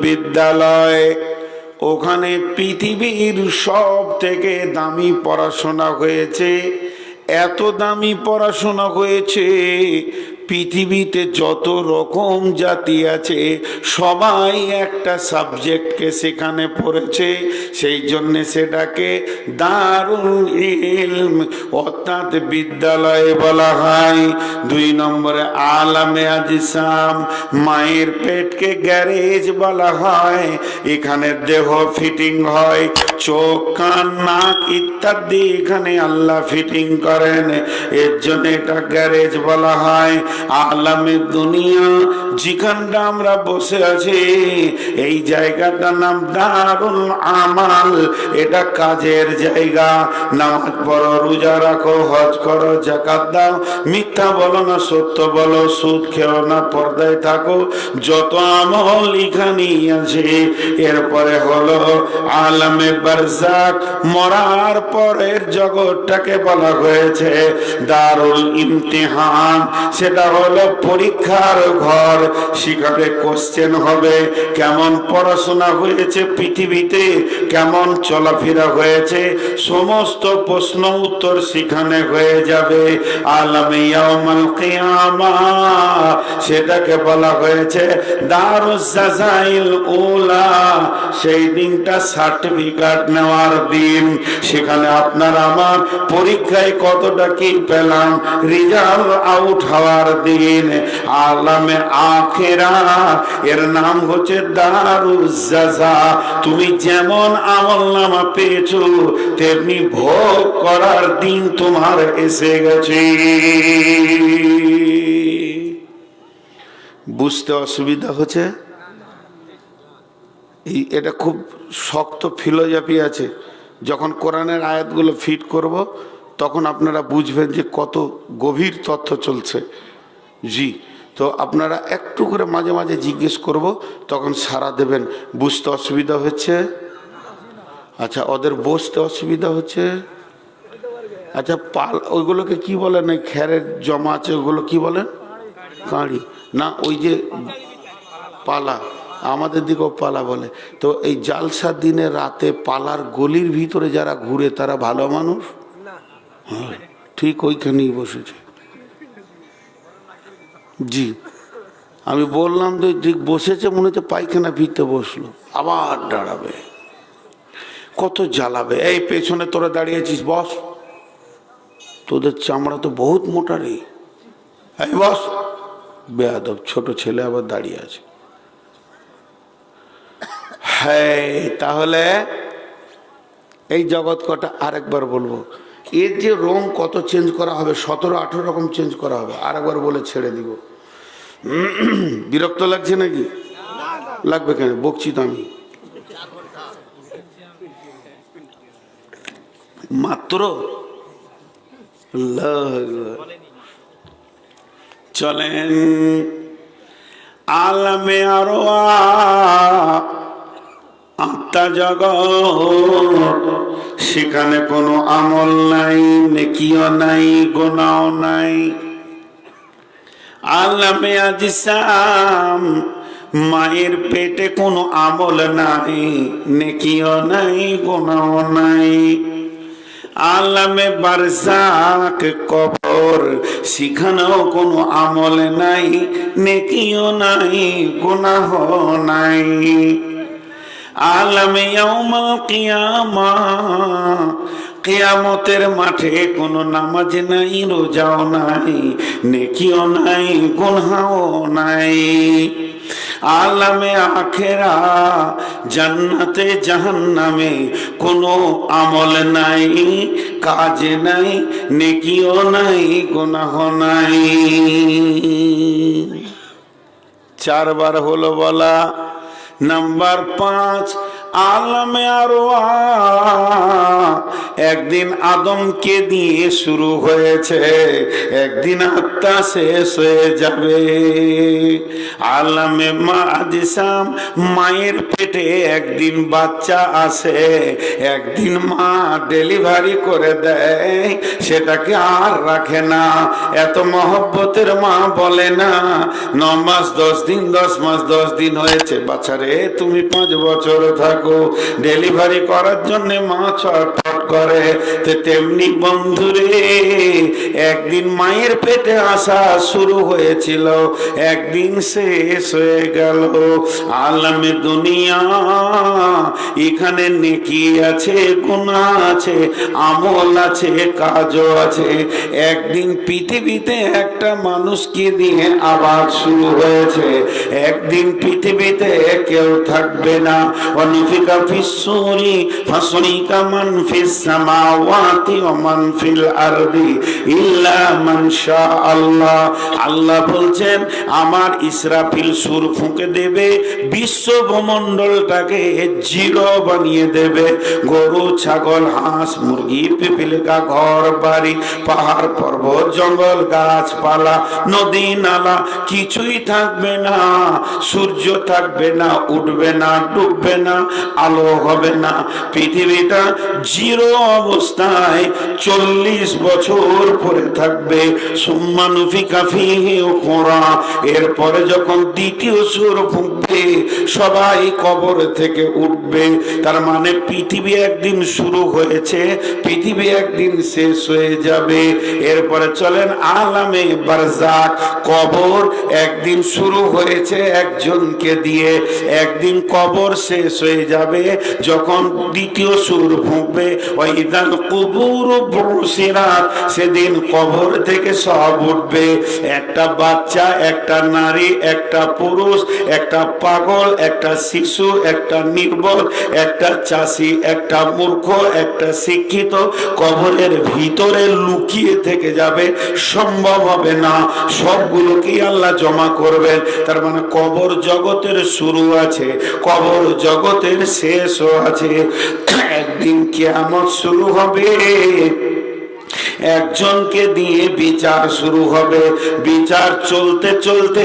বিদ্যালয়, ওখানে পৃথিবীর সব থেকে দামি পড়াশোনা হয়েছে। এত দামি পড়াশোনা হয়েছে, পৃথিবীতে যত রকম জাতি আছে সবাই একটা সাবজেক্টকে সেখানে পড়েছে, সেই জন্যে সেটাকে দারুল ইলম অর্থাৎ বিদ্যালয় বলা হয়। 2 নম্বরে আলামে আজসাম, মায়ের পেটকে গ্যারেজ বলা হয়। এখানে দেহ ফিটিং হয়, চোখ কান নাক ইত্যাদি এখানে আল্লাহ ফিটিং করেন, এর জন্য এটা গ্যারেজ বলা হয়। আলামে দুনিয়া, যেখানটা আমরা বসে আছি এই জায়গাটার নাম দারুল আমাল, এটা কাজের জায়গা। নামাজ পড়ো, রোজা রাখো, হজ করো, যাকাত দাও, মিথ্যা বলো না, সত্য বলো, সুদ খেও না, পর্দায় থাকো, যত আমল এখানেই আছে। এরপরে হলো আলামে বারজাক, মরার পরের জগৎটাকে বলা হয়েছে দারুল ইমতিহান, সেটা হলো পরীক্ষার ঘর। সেখানে কোশ্চেন হবে, কেমন পড়াশোনা হয়েছে পৃথিবীতে, কেমন চলাফেরা হয়েছে, সমস্ত প্রশ্ন উত্তর সেখানে হয়ে যাবে। আলামে ইয়াউমুল কিয়ামা, সেটাকে বলা হয়েছে দারুজ জাযাইল উলা, সেই দিনটা সার্টিফিকেট নেওয়ার দিন। সেখানে আপনার আমার পরীক্ষায় কতটা কি পেলাম, রেজাল্ট আউট হওয়ার দিন। আলামে আখিরা, এর নাম হচ্ছে দারুজ জাযা। তুমি যেমন আমলনামা পেয়েছো তেমনি ভোগ করার দিন তোমার এসে গেছে। বুঝতে অসুবিধা হচ্ছে? এটা খুব শক্ত ফিলোসফি আছে। যখন কোরআনের আয়াতগুলো ফিট করব তখন আপনারা বুঝবেন যে কত গভীর তথ্য চলছে। জি, তো আপনারা একটু করে মাঝে মাঝে জিজ্ঞেস করব, তখন সাড়া দেবেন। বুঝতে অসুবিধা হচ্ছে? আচ্ছা, ওদের বসতে অসুবিধা হচ্ছে? আচ্ছা, ওইগুলোকে কি বলেন? ওই খেরের জমা আছে ওগুলো কি বলেন? কাঁড়ি না, ওই যে পালা, আমাদের দিকেও পালা বলে। তো এই জালসার দিনে রাতে পালার গলির ভিতরে যারা ঘুরে তারা ভালো মানুষ? হ্যাঁ, ঠিক ওইখানেই বসেছে। জি, আমি বললাম তো ঠিক বসেছে, মনে হচ্ছে পায়খানা ভিতরে বসলো, আবার দাঁড়াবে, কত জ্বালাবে। এই পেছনে তোরা দাঁড়িয়েছিস, বস, তোদের চামড়া তো বহুত মোটা রে, এই বস। বেয়াদব ছোট ছেলে আবার দাঁড়িয়ে আছে। হ্যাঁ, তাহলে এই জগৎ কটা আরেকবার বলবো, এর যে রং কত চেঞ্জ করা হবে, 17-18 রকম চেঞ্জ করা হবে। আরেকবার বলে ছেড়ে দিব। বিরক্ত লাগছে নাকি? লাগবে কেন, বকছি তো আমি মাত্র। চলেন আলামে আরওয়াহ, আত্মা জগৎ, সেখানে কোনো আমল নাই, নেকিও নাই, গুনাহও নাই। আলামে আজসাম, মায়ের পেটে কোনো আমল নাই, নেকিও নাই, গুনাহও নাই। আলামে বারজাক, কবর, সেখানেও কোনো আমল নাই, নেকিও নাই, গুনাহ নাই। আলামে ইয়াউমুল কিয়ামা, কিয়ামতের মাঠে কোনো নামাজ নাই, রোজাও নাই, নেকিও নাই, গুনাহও নাই। আলামে আখিরা, জান্নাতে জাহান্নামে কোনো আমল নাই, কাজ নাই, নেকিও নাই, গুনাহ নাই। 4 বার হলো বলা। নাম্বার 5, আলামে আরওয়াহ, একদিন আদমকে দিয়ে শুরু হয়েছে, একদিন আত্মা শেষ হয়ে যাবে। আলামে মাদিসাম, মায়ের পেটে একদিন বাচ্চা আসে, একদিন মা ডেলিভারি করে দেয়, সেটাকে আর রাখে না। এত মহব্বতের মা বলে না 9 মাস 10 দিন, 10 মাস 10 দিন হয়েছে, বাচ্চারে তুমি 5 বছর থাকো। ডেলিভারি করার জন্য মা ছটফট করে। তেমনি বন্ধুরে, একদিন মায়ের পেটে আসা শুরু হয়েছিল, একদিন শেষ হয়ে গেল। আলামে দুনিয়া, এখানে নেকি আছে, গুনাহ আছে, আমল আছে, কাজও আছে। একদিন পৃথিবীতে একটা মানুষকে দিয়ে আবার শুরু হয়েছে, একদিন পৃথিবীতে কেউ থাকবে না। অনুফিকা ফিসসুরি ফাসরিকা মান ফিস সামাওয়াতি ওয়া মান ফিল আরদি ইল্লা মান শাআল্লাহ। আল্লাহ বলছেন আমার ইসরাফিল সুর ফুঁকে দেবে, বিশ্ব ভূমণ্ডলটাকে জিরো বানিয়ে দেবে। গরু, ছাগল, হাঁস, মুরগি, পিপিলিকা, ঘর বাড়ি, পাহাড় পর্বত, জঙ্গল, গাছপালা, নদী নালা কিছুই থাকবে না। সূর্য থাকবে না, উঠবে না, ডুববে না, আলো হবে না। পৃথিবীটা জিরো অবস্থায় 40 বছর পরে থাকবে। সুম্মা নুফিকা ফীহি উখরা, এরপরে যখন দ্বিতীয় সুর ফুঁকবে সবাই কবর থেকে উঠবে। তার মানে পৃথিবী একদিন শুরু হয়েছে, পৃথিবী একদিন শেষ হয়ে যাবে। এরপরে চলেন আলামে বারজাক, কবর একদিন শুরু হয়েছে একজনকে দিয়ে, একদিন কবর শেষ হয়ে যাবে যখন দ্বিতীয় সুর ফুঁকবে। ওয়াইদাল কুবুর বুসিরাত, সেদিন কবর থেকে সব উঠবে। একটা বাচ্চা, একটা নারী, একটা পুরুষ, একটা পাগল, একটা শিশু, একটা নির্বল, একটা চাষি, একটা মূর্খ, একটা শিক্ষিত কবরের ভিতরে লুকিয়ে থেকে যাবে, সম্ভব হবে না। সবগুলোকেই আল্লাহ জমা করবেন। তার মানে কবর জগতের শুরু আছে, কবর জগতের শেষও আছে। একদিন কিয়ামত শুরু হবে, একজনকে দিয়ে বিচার শুরু হবে। বিচার চলতে চলতে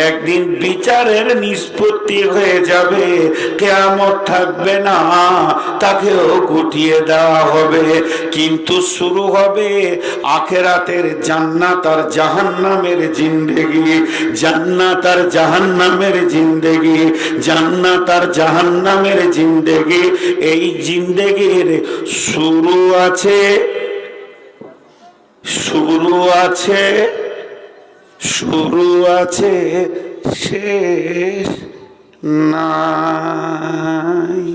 একদিন বিচারের নিষ্পত্তি হয়ে যাবে, কিয়ামত থাকবে না, তাকেও গুটিয়ে দেওয়া হবে। কিন্তু শুরু হবে আখিরাতের জান্নাত আর জাহান্নামের জিন্দেগি, জান্নাত আর জাহান্নামের জিন্দেগি, জান্নাত আর জাহান্নামের জিন্দেগি। এই জিন্দেগির শুরু আছে, শুরু আছে, শুরু আছে, শেষ নাই।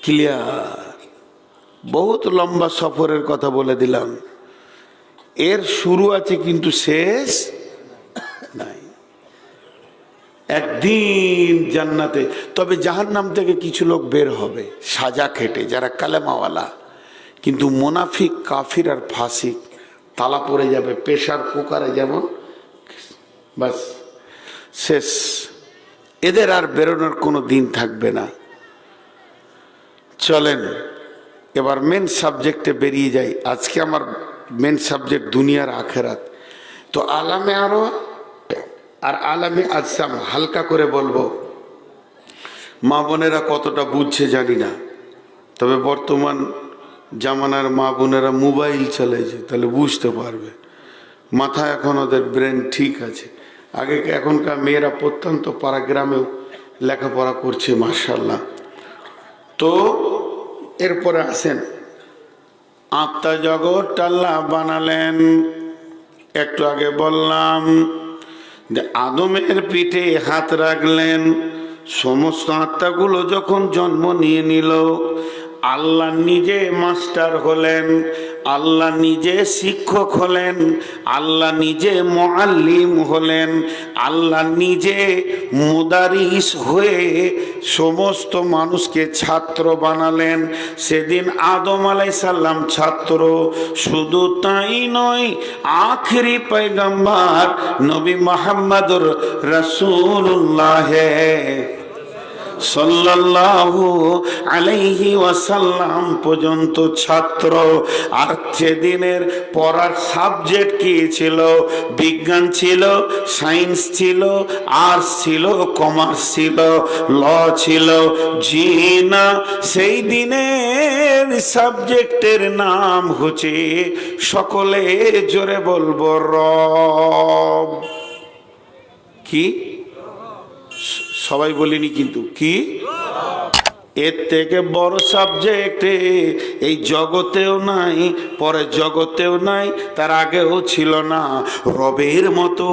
ক্লিয়ার? বহুত লম্বা সফরের কথা বলে দিলাম। এর শুরু আছে কিন্তু শেষ নাই। একদিন জান্নাতে, তবে জাহান্নাম থেকে কিছু লোক বের হবে সাজা খেটে, যারা কালেমাওয়ালা। কিন্তু মুনাফিক, কাফির আর ফাসিক তালা পড়ে যাবে, প্রেসার কুকারে যেমন, বাস শেষ। এদের আর বেরোনোর কোনো দিন থাকবে না। চলেন এবার মেন সাবজেক্টে বেরিয়ে যাই। আজকে আমার মেন সাবজেক্ট দুনিয়ার আখেরাত। তো আলামে আরো আর আলামে আজসাম হালকা করে বলবো। মা বোনেরা কতটা বুঝছে জানি না, তবে বর্তমান জামানার মা বোনেরা মোবাইল চালাইছে, তাহলে বুঝতে পারবে। মাথা এখন ওদের ব্রেন ঠিক আছে। আগে এখনকার মেয়েরা প্রত্যন্ত পাড়া গ্রামেও লেখাপড়া করছে, মাশাআল্লাহ। তো এরপরে আসেন, আত্মা জগৎ আল্লাহ বানালেন। একটু আগে বললাম যে আদমের পিঠে হাত রাখলেন। সমস্ত আত্মাগুলো যখন জন্ম নিয়ে নিল, আল্লাহ নিজে মাস্টার হলেন, আল্লাহ নিজে শিক্ষক হলেন, আল্লাহ নিজে মুআল্লিম হলেন, আল্লাহ নিজে মুদারিস হয়ে সমস্ত মানুষকে ছাত্র বানালেন। সেদিন আদম আলাইহিস সালাম ছাত্র, শুধু তাই নয়, আখেরি পয়গম্বর নবী মুহাম্মদুর রাসূলুল্লাহ সাল্লাল্লাহু আলাইহি ওয়াসাল্লাম পর্যন্ত ছাত্র। আর সেদিনের পড়ার সাবজেক্ট কি ছিল? বিজ্ঞান ছিল, সায়েন্স ছিল, আর্টস ছিল, কমার্স ছিল, ল ছিল। জি না, সেই দিনের সাবজেক্টের নাম হচ্ছে, সকলে জোরে বলবো, রব। কি? সবাই বলিনি কিন্তু, কি? এর থেকে বড় সাবজেক্ট এই জগতেও নাই, পরে জগতেও নাই, তার আগেও ছিল না। রবের মতো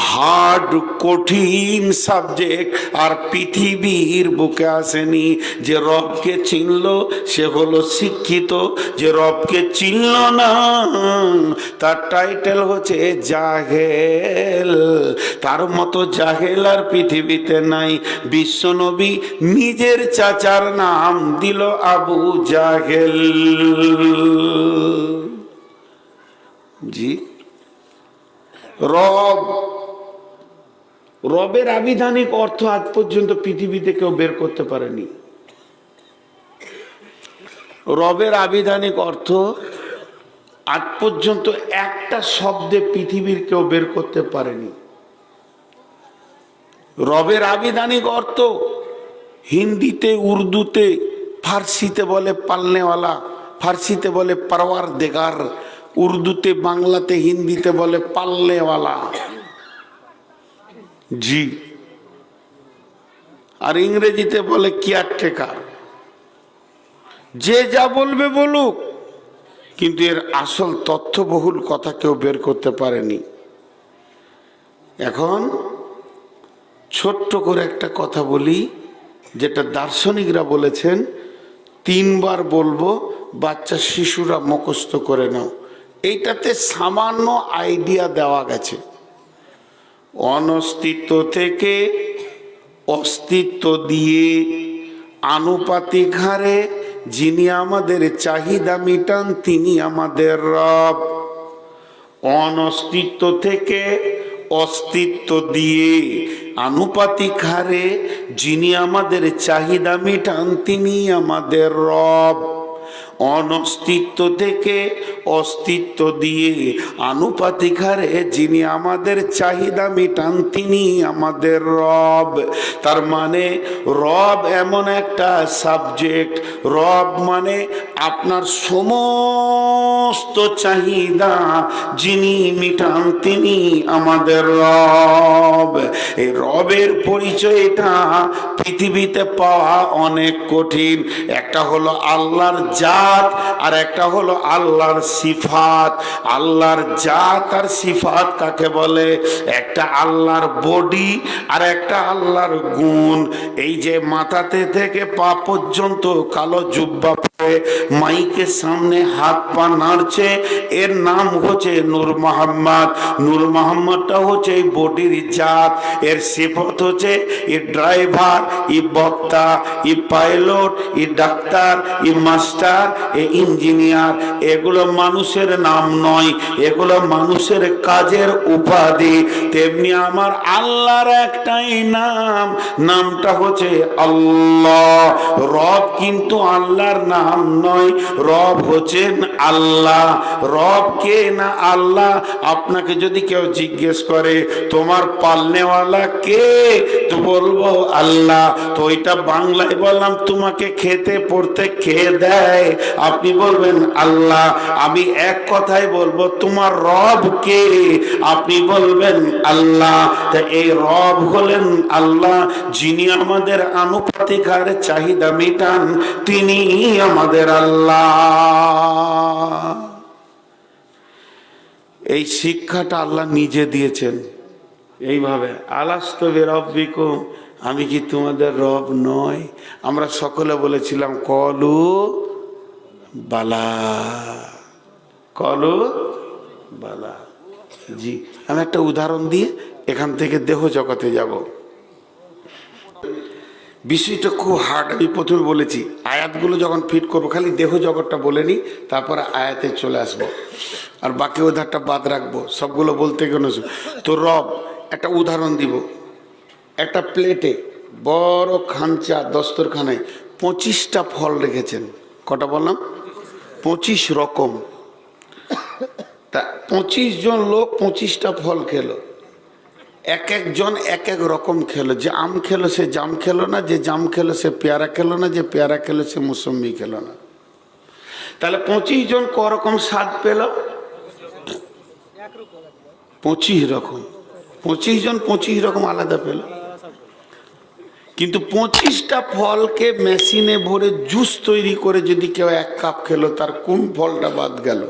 হার্ড কঠিন সাবজেক্ট আর পৃথিবীর বুকে আসেনি। যে রবকে চিনল সে হলো শিক্ষিত, যে রবকে চিনল না তার টাইটেল হচ্ছে জাহেল। তার মতো জাহেল আর পৃথিবীতে নাই। বিশ্বনবী নিজের চাচার নাম দিল আবু জাহেল। জি, রব, রবের আবিধানিক অর্থ আজ পর্যন্ত পৃথিবীতে কেউ বের করতে পারেনি। রবের আবিধানিক অর্থ আজ পর্যন্ত একটা শব্দে পৃথিবীর কেউ বের করতে পারেনি। রবের আবিধানিক অর্থ হিন্দিতে, উর্দুতে, ফার্সিতে বলে পালনেওয়ালা, ফার্সিতে বলে পারওয়ারদিগার, উর্দুতে, বাংলাতে, হিন্দিতে বলে পালনেওয়ালা। জি, আর ইংরেজিতে বলে কেয়ারটেকার। যে যা বলবে বলুক, কিন্তু এর আসল তথ্যবহুল কথা কেউ বের করতে পারেনি। এখন ছোট্ট করে একটা কথা বলি, যেটা দার্শনিকরা বলেছেন, 3 বার বলবো, বাচ্চা শিশুরা মুখস্থ করে নাও। এইটাতে সামান্য আইডিয়া দেওয়া গেছে। অনস্তিত্ব থেকে অস্তিত্ব দিয়ে আনুপাতিক হারে যিনি আমাদের চাহিদা মিটান তিনি আমাদের রব। অনস্তিত্ব থেকে অস্তিত্ব দিয়ে আনুপাতিক হারে যিনি আমাদের চাহিদা মিটান তিনি আমাদের রব। অনস্তিত্ব থেকে অস্তিত্ব দিয়ে আনুপাতিক হারে যিনি আমাদের চাহিদা মিটান তিনি আমাদের রব। তার মানে রব এমন একটা সাবজেক্ট, রব মানে আপনার সমস্ত চাহিদা যিনি মিটান তিনি আমাদের রব। এই রবের পরিচয়টা পৃথিবীতে পাওয়া অনেক কঠিন। একটা হলো আল্লাহর জাত, আর একটা হলো আল্লাহর সিফাত। আল্লাহর জাত আর সিফাত কাকে বলে? একটা আল্লাহর বডি আর একটা আল্লাহর গুণ। এই যে মাথাতে থেকে পা পর্যন্ত কালো জুব্বা পরে মাইকের সামনে হাত পা নাড়ছে, এর নাম হচ্ছে নূর মোহাম্মদ। নূর মোহাম্মদটা হচ্ছে এই বডির জাত। এর সিফাত হচ্ছে ই ড্রাইভার, ই বক্তা, ই পাইলট, ই ডাক্তার, ই মাস্টার, এ ইঞ্জিনিয়ার। এগুলো মানুষের নাম নয়, এগুলো মানুষের কাজের উপাধি। তেমনি আমার আল্লাহর একটাই নাম, নামটা হচ্ছে আল্লাহ। রব কিন্তু আল্লাহর নাম নয়, রব হচ্ছেন আল্লাহ। রব কে না আল্লাহ? আপনাকে যদি কেউ জিজ্ঞেস করে তোমার পালনেওয়ালা কে, তো বলবো আল্লাহ। তো এটা বাংলায় বললাম, তোমাকে খেতে পড়তে কে দেয়? আপনি বলবেন আল্লাহ। আমি এক কথায় বলবো তোমার রব কে? আপনি বলবেন আল্লাহ। তা এই রব হলেন আল্লাহ, যিনি আমাদের আনুপাতিক হারে চাহিদা মিটান তিনি আমাদের আল্লাহ। এই শিক্ষাটা আল্লাহ নিজে দিয়েছেন এইভাবে, আলাস্তু বিরাব্বিকুম, আমি কি তোমাদের রব নয়? আমরা সকলে বলেছিলাম কলু বালা, কলু বালা। জি, আমি একটা উদাহরণ দিয়ে এখান থেকে দেহ জগতে যাব। বিষয়টা খুব হার্ড। আমি প্রথমে বলেছি আয়াতগুলো যখন ফিট করবো খালি দেহ জগৎটা বলে নিই, তারপরে আয়াতে চলে আসবো, আর বাকি উদাহরণটা বাদ রাখবো। সবগুলো বলতে গেলে তো রব, একটা উদাহরণ দিব। একটা প্লেটে বড় খাঞ্চা দস্তরখানায় 25টা ফল রেখেছেন। কটা বললাম? 25 রকম। তা 25 জন লোক 25টা ফল খেলো, এক একজন এক এক রকম খেলো। যে আম খেলো সে জাম খেলো না, যে জাম খেলো সে পেয়ারা খেলো না, যে পেয়ারা খেলো সে মৌসুমি খেলো না। তাহলে 25 জন ক রকম স্বাদ পেল? 25 রকম। 25 জন 25 রকম আলাদা পেল। কিন্তু 25টা ফলকে মেশিনে ভরে জুস তৈরি করে যদি কেউ 1 কাপ খেলো, তার কোন ফলটা বাদ গেল?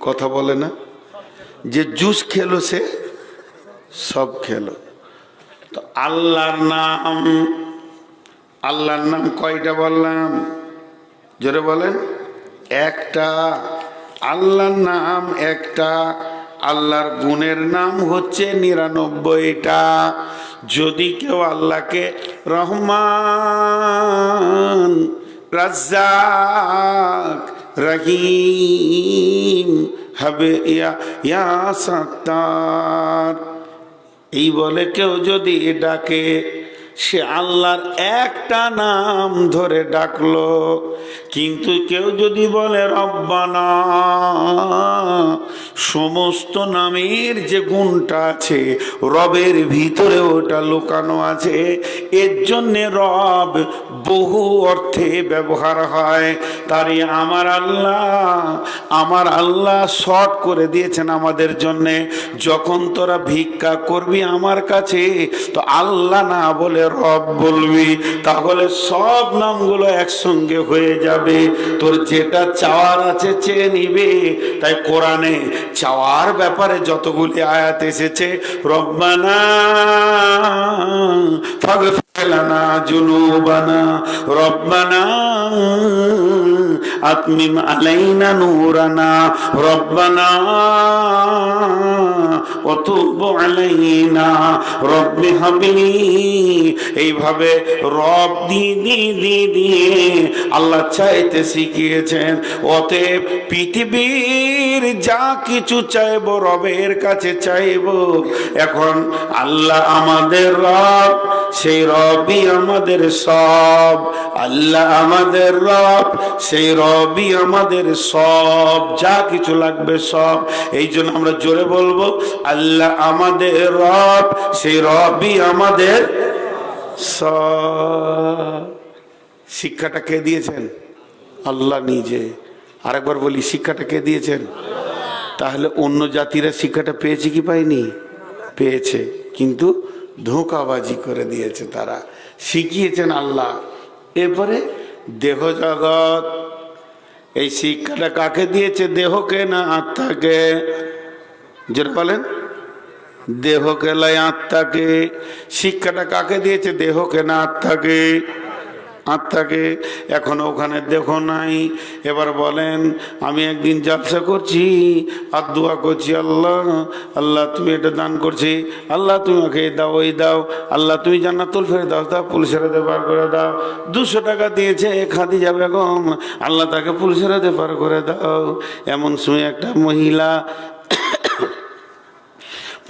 কথা বলে না? যে জুস খেলো সে সব খেলো। তো আল্লাহর নাম কয়টা বললাম? জোরে বলেন। একটা। আল্লাহর নাম একটা, আল্লাহর গুণের নাম হচ্ছে 99টা। যদি কেউ আল্লাহকে রহমান, রাজ্জাক, রহিম, হবে ইয়া সাত্তার এই বলে কেউ যদি ডাকে, সে আল্লাহর একটা নাম ধরে ডাকলো। কিন্তু কেউ যদি বলে রব্বানা, সমস্ত নামের যে গুণটা আছে রবের ভিতরে ওটা লুকানো আছে। এর জন্যে রব বহু অর্থে ব্যবহার হয়। তারই আমার আল্লাহ শর্ট করে দিয়েছেন আমাদের জন্যে। যখন তোরা ভিক্ষা করবি আমার কাছে, তো আল্লাহ না বলে রব বলবি, তাহলে সব নামগুলো একসঙ্গে হয়ে যাবে। তোর যেটা চাওয়ার আছে চেয়ে নিবে। তাই কোরআনে চাওয়ার ব্যাপারে যতগুলি আয়াত এসেছে, রব্বানা ফাগফির লানা জুনুবানা, রব্বানা আতমিম আলাইনা নূরানা, রব্বানা ওয়াতুব আলাইনা রব্বি হাবলি। এইভাবে রব দিয়ে আল্লাহ চাইতে শিখিয়েছেন। অতএব পৃথিবীর যা কিছু চাইবো রবের কাছে চাইবো। এখন আল্লাহ আমাদের রব, সেই রবই আমাদের সব। আল্লাহ আমাদের রব, সেই রবই আমাদের সব, যা কিছু লাগবে সব। এই জন্য আমরা জোরে বলবো, আল্লাহ আমাদের রব, সেই রবই আমাদের সব। শিক্ষাটা কে দিয়েছেন? আল্লাহ নিজে। আরেকবার বলি, শিক্ষাটা কে দিয়েছেন? তাহলে অন্য জাতিরা শিক্ষাটা পেয়েছে কি পায়নি? পেয়েছে, কিন্তু ধোঁকাবাজি করে দিয়েছে তারা। শিখিয়েছেন আল্লাহ। এরপরে দেহ জগৎ, এই শিক্ষাটা কাকে দিয়েছে? দেহকে না আত্মাকে? যেটা বলেন, দেহকে লয় আত্মাকে। শিক্ষাটা কাকে দিয়েছে? দেহকে না আত্মাকে? আত্মাকে। এখন ওখানে দেখো নাই। এবার বলেন, আমি একদিন জালসা করছি আর দোয়া করছি, আল্লাহ আল্লাহ তুমি এটা দান করছি, আল্লাহ তুমি ওকে দাও, ওই দাও, আল্লাহ তুমি জান্নাতুল ফেরদাউস দাও, পুলিশের হাতে পার করে দাও। 200 টাকা দিয়েছে খাদিজা বেগম, আল্লাহ তাকে পুলিশের হাতে পার করে দাও। এমন সময় একটা মহিলা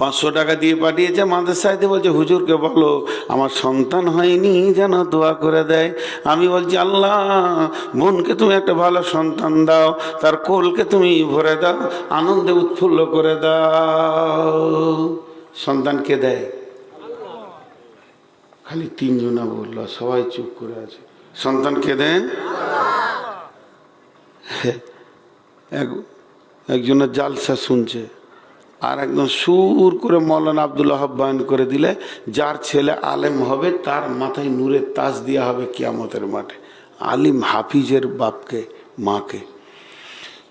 500 টাকা দিয়ে পাঠিয়েছে মাদ্রাসায়। বলছে, হুজুরকে বলো আমার সন্তান হয়নি যেন দোয়া করে দেয়। আমি বলছি, আল্লাহ বোনকে তুমি একটা ভালো সন্তান দাও, তার কোলকে তুমি ভরে দাও, আনন্দে উৎফুল্ল করে দাও। সন্তানকে দেয় খালি 3 জনা বললো, সবাই চুপ করে আছে। সন্তানকে দেন। একজনের জালসা শুনছে, আর একদম সুর করে মৌলানা আব্দুল ওয়াহাব বয়ান করে দিলে, যার ছেলে আলেম হবে তার মাথায় নূরের তাজ দেওয়া হবে কিয়ামতের মাঠে। আলিম হাফিজের বাপকে, মাকে।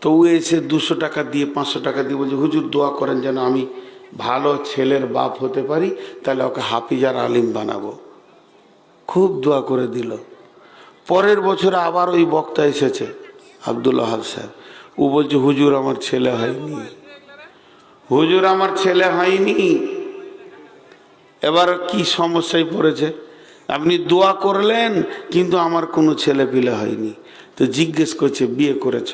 তো ও এসে 200 টাকা দিয়ে 500 টাকা দিয়ে বলছে, হুজুর দোয়া করেন যেন আমি ভালো ছেলের বাপ হতে পারি, তাহলে ওকে হাফিজ আর আলিম বানাবো। খুব দোয়া করে দিল। পরের বছর আবার ওই বক্তা এসেছে আব্দুল ওয়াহাব সাহেব। ও বলছে, হুজুর আমার ছেলে হয়নি, হুজুর আমার ছেলে হয়নি। এবার কি সমস্যায় পড়েছে? আপনি দোয়া করলেন কিন্তু আমার কোনো ছেলে পিলে হয়নি। তো জিজ্ঞেস করছে, বিয়ে করেছ?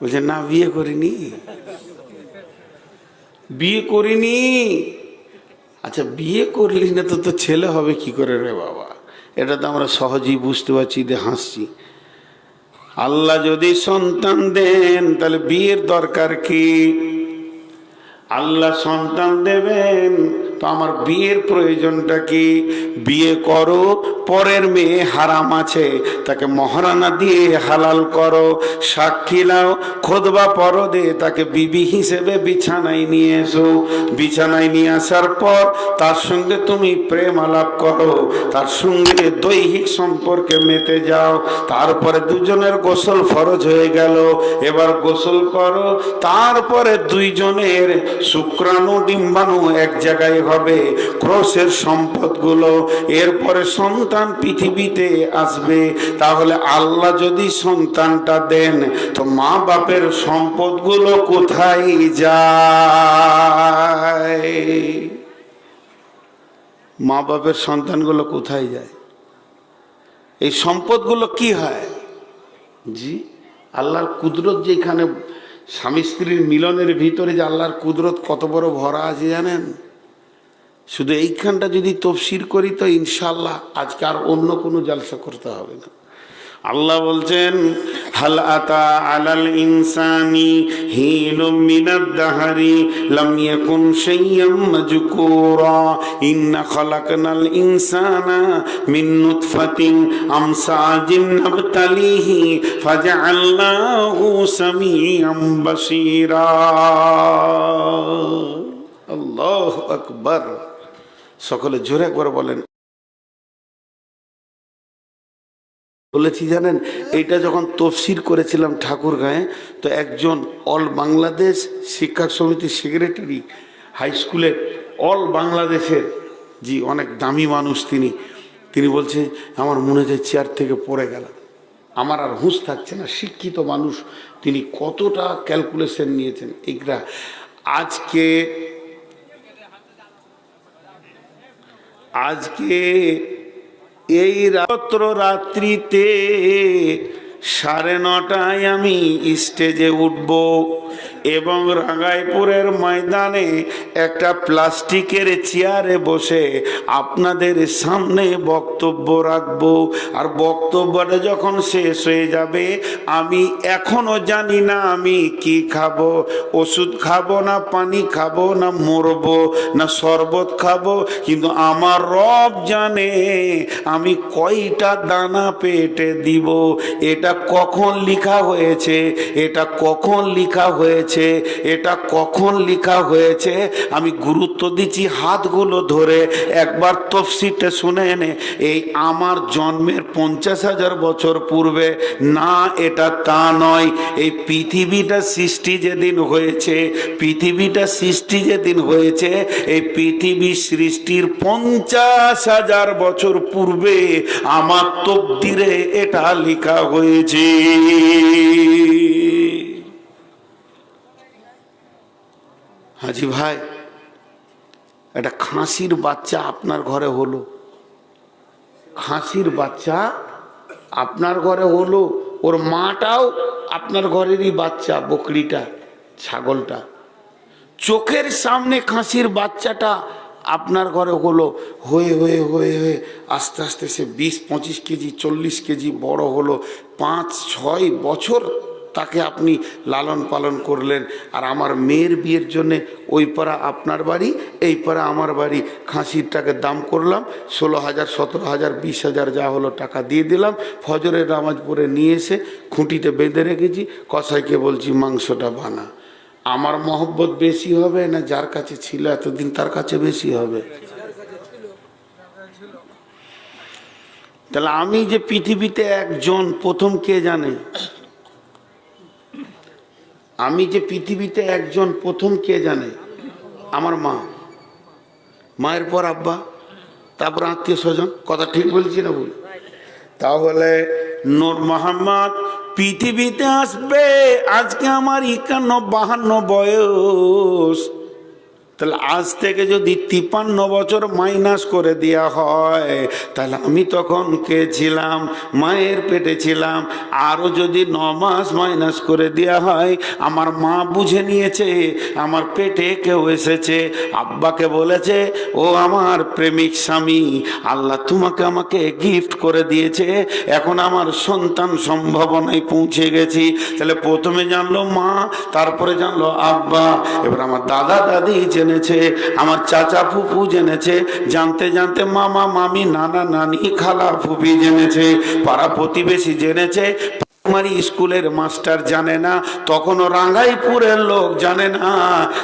বলছে, না বিয়ে করিনি, বিয়ে করিনি। আচ্ছা বিয়ে করলি না তো তো ছেলে হবে কি করে রে বাবা? এটা তো আমরা সহজেই বুঝতে পারছি, দিয়ে হাসছি। আল্লাহ যদি সন্তান দেন তাহলে বিয়ের দরকার কি? আল্লাহ সন্তান দেবেন তো আমার বিয়ের প্রয়োজনটা কি? বিয়ে করো, পরের মেয়ে হারাম আছে, তাকে মহারানা দিয়ে হালাল করো, সাক্ষী নাও, খুতবা পড়ো, দে তাকে বিবি হিসেবে বিছানায় নিয়ে এসো। বিছানায় নিয়ে আসার পর তার সঙ্গে তুমি প্রেম আলাপ করো, তার সঙ্গে দৈহিক সম্পর্কে মেতে যাও। তারপরে দুজনের গোসল ফরজ হয়ে গেল। এবার গোসল করো, তারপরে দুইজনের শুক্রাণু ডিম্বাণু এক জায়গায় হবে, ক্রোশের সম্পদগুলো, এরপরে সন্তান পৃথিবীতে আসবে। তাহলে আল্লাহ যদি সন্তানটা দেন তো মা বাপের সম্পদগুলো কোথায় যায়? মা বাপের সন্তানগুলো কোথায় যায়? এই সম্পদগুলো কি হয়? জি, আল্লাহর কুদরত যেখানে স্বামী স্ত্রীর মিলনের ভিতরে যে আল্লাহর কুদরত কত বড় ভরা আছে জানেন? শুধু এইখানটা যদি তফসির করি তো ইনশাআল্লাহ আজকে আর অন্য কোনো জালসা করতে হবে না। আল্লাহ বলছেন, হাল আতা আলাল ইনসানি হিনুম মিনাদ দাহরি লাম ইয়াকুন শাইয়্যাম মাযকুরা ইন্না খালাকনাল ইনসানা মিন নুতফাতিন আমসাজিন নাবতালিহি ফাজআলনাহু সামিআম বাসীরা। আল্লাহু আকবার। সকলে জোরে একবার বলেন। বলেছি জানেন, এইটা যখন তফসির করেছিলাম ঠাকুরগাঁয়ে, তো একজন অল বাংলাদেশ শিক্ষক সমিতির সেক্রেটারি, হাই স্কুলের অল বাংলাদেশের, জি অনেক দামি মানুষ তিনি বলছে আমার মনে হয় চেয়ার থেকে পড়ে গেলাম, আমার আর হুঁশ থাকছে না। শিক্ষিত মানুষ, তিনি কতটা ক্যালকুলেশন নিয়েছেন এইটা। আজকে এই রাত্রিতে 9:30 আমি স্টেজে উঠব এবং রাঙ্গাইপুরের ময়দানে একটা প্লাস্টিকের চেয়ারে বসে আপনাদের সামনে বক্তব্য রাখব। আর বক্তব্যটা যখন শেষ হয়ে যাবে, আমি এখনো জানি না আমি কি খাবো, ওষুধ খাবো না পানি খাবো না মরবো না শরবত খাবো, কিন্তু আমার রব জানে আমি কয়টা দানা পেটে দিব। এটা কখন লেখা হয়েছে, এটা কখন লেখা হয়েছে, এটা কখন লেখা হয়েছে আমি গুরুত্ব দিচ্ছি। হাতগুলো ধরে একবার তফসিরটা শুনে এনে, এই আমার জন্মের 50,000 বছর পূর্বে না, এটা তা নয়। এই পৃথিবীটা সৃষ্টি যেদিন হয়েছে, পৃথিবীটা সৃষ্টি যেদিন হয়েছে, এই পৃথিবী সৃষ্টির 50,000 বছর পূর্বে আমার তকদিরে এটা লেখা হয়েছে। হাজি ভাই, একটা খাসির বাচ্চা আপনার ঘরে হলো, খাসির বাচ্চা আপনার ঘরে হলো, ওর মাটাও আপনার ঘরেরই বাচ্চা, বকরিটা ছাগলটা, চোখের সামনে খাসির বাচ্চাটা আপনার ঘরে হলো, হয়ে হয়ে হয়ে হয়ে আস্তে আস্তে সে 20-25 কেজি 40 কেজি বড় হলো। 5-6 বছর তাকে আপনি লালন পালন করলেন। আর আমার মেয়ের বিয়ের জন্যে ওই পাড়া আপনার বাড়ি, এই পাড়া আমার বাড়ি, খাসিরটাকে দাম করলাম 16,000, 17,000, 20,000 যা হলো টাকা দিয়ে দিলাম। ফজরের নামাজ পড়ে নিয়ে এসে খুঁটিতে বেঁধে রেখেছি, কসাইকে বলছি মাংসটা বানা। আমার মহব্বত বেশি হবে না যার কাছে ছিল এতদিন তার কাছে বেশি হবে? তাহলে আমি যে পৃথিবীতে একজন, প্রথম কে জানে? আমি যে পৃথিবীতে একজন, প্রথম কে জানে? আমার মা, মায়ের পর আব্বা, তারপর আত্মীয় স্বজন। কথা ঠিক বলছি না ভুল? তাহলে নূর মোহাম্মদ পৃথিবীতে আসবে। আজকে আমার 51-52 বয়স, তাহলে আজ থেকে যদি 53 বছর মাইনাস করে দেওয়া হয়, তাহলে আমি তখন কে ছিলাম? মায়ের পেটে ছিলাম। আরও যদি 9 মাস মাইনাস করে দেওয়া হয়, আমার মা বুঝে নিয়েছে আমার পেটে কেউ এসেছে, আব্বাকে বলেছে ও আমার প্রেমিক স্বামী, আল্লাহ তোমাকে আমাকে গিফট করে দিয়েছে, এখন আমার সন্তান সম্ভাবনায় পৌঁছে গেছি। তাহলে প্রথমে জানলো মা, তারপরে জানলো আব্বা, এবার আমার দাদা দাদি জেনেছে, আমার চাচা ফুফু জেনেছে, জানতে জানতে মামা মামি নানা নানি খালা ফুফি জেনেছে, পাড়া প্রতিবেশী জেনেছে, প্রাইমারি স্কুলের মাস্টার জানে না, তখনও রাঙ্গাইপুরের লোক জানে না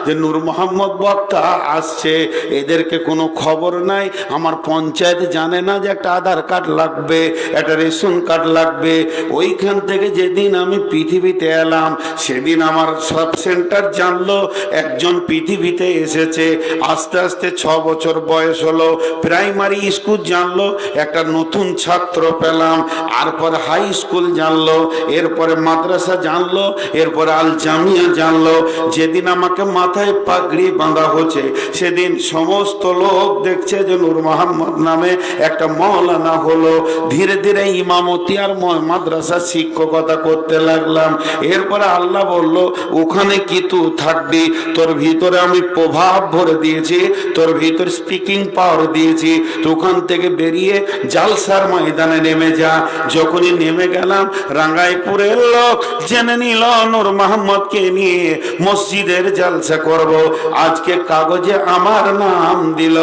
যে নূর মোহাম্মদ বক্তা আসছে, এদেরকে কোনো খবর নাই। আমার পঞ্চায়েত জানে না যে একটা আধার কার্ড লাগবে, একটা রেশন কার্ড লাগবে। ওইখান থেকে যেদিন আমি পৃথিবীতে এলাম, সেদিন আমার সাব সেন্টার জানলো একজন পৃথিবীতে এসেছে। আস্তে আস্তে 6 বছর বয়স হলো, প্রাইমারি স্কুল জানলো একটা নতুন ছাত্র পেলাম, তারপর হাই স্কুল জানলো, এরপরে মাদ্রাসা জানলো, এরপরে আল জামিয়া জানলো। যেদিন আমাকে মাথায় পাগড়ি বাঁধা হচ্ছে, সেদিন সমস্ত লোক দেখছে যে নূর মোহাম্মদ নামে একটা মৌলানা হলো। ধীরে ধীরে ইমামতি আর মাদ্রাসা শিক্ষকতা করতে লাগলাম। এরপরে আল্লাহ বলল, ওখানে কি তুই থাকবি, তোর ভিতরে আমি প্রভাব ভরে দিয়েছি, তোর ভিতরে স্পিকিং পাওয়ার দিয়েছি, তো ওখান থেকে বেরিয়ে জালসার ময়দানে নেমে যা। যখনই নেমে গেলাম, রাঙ্গাইপুরের লোক জেনে নিল নূর মোহাম্মদকে নিয়ে মসজিদের জালসা করব। আজকে কাগজে আমার নাম দিল।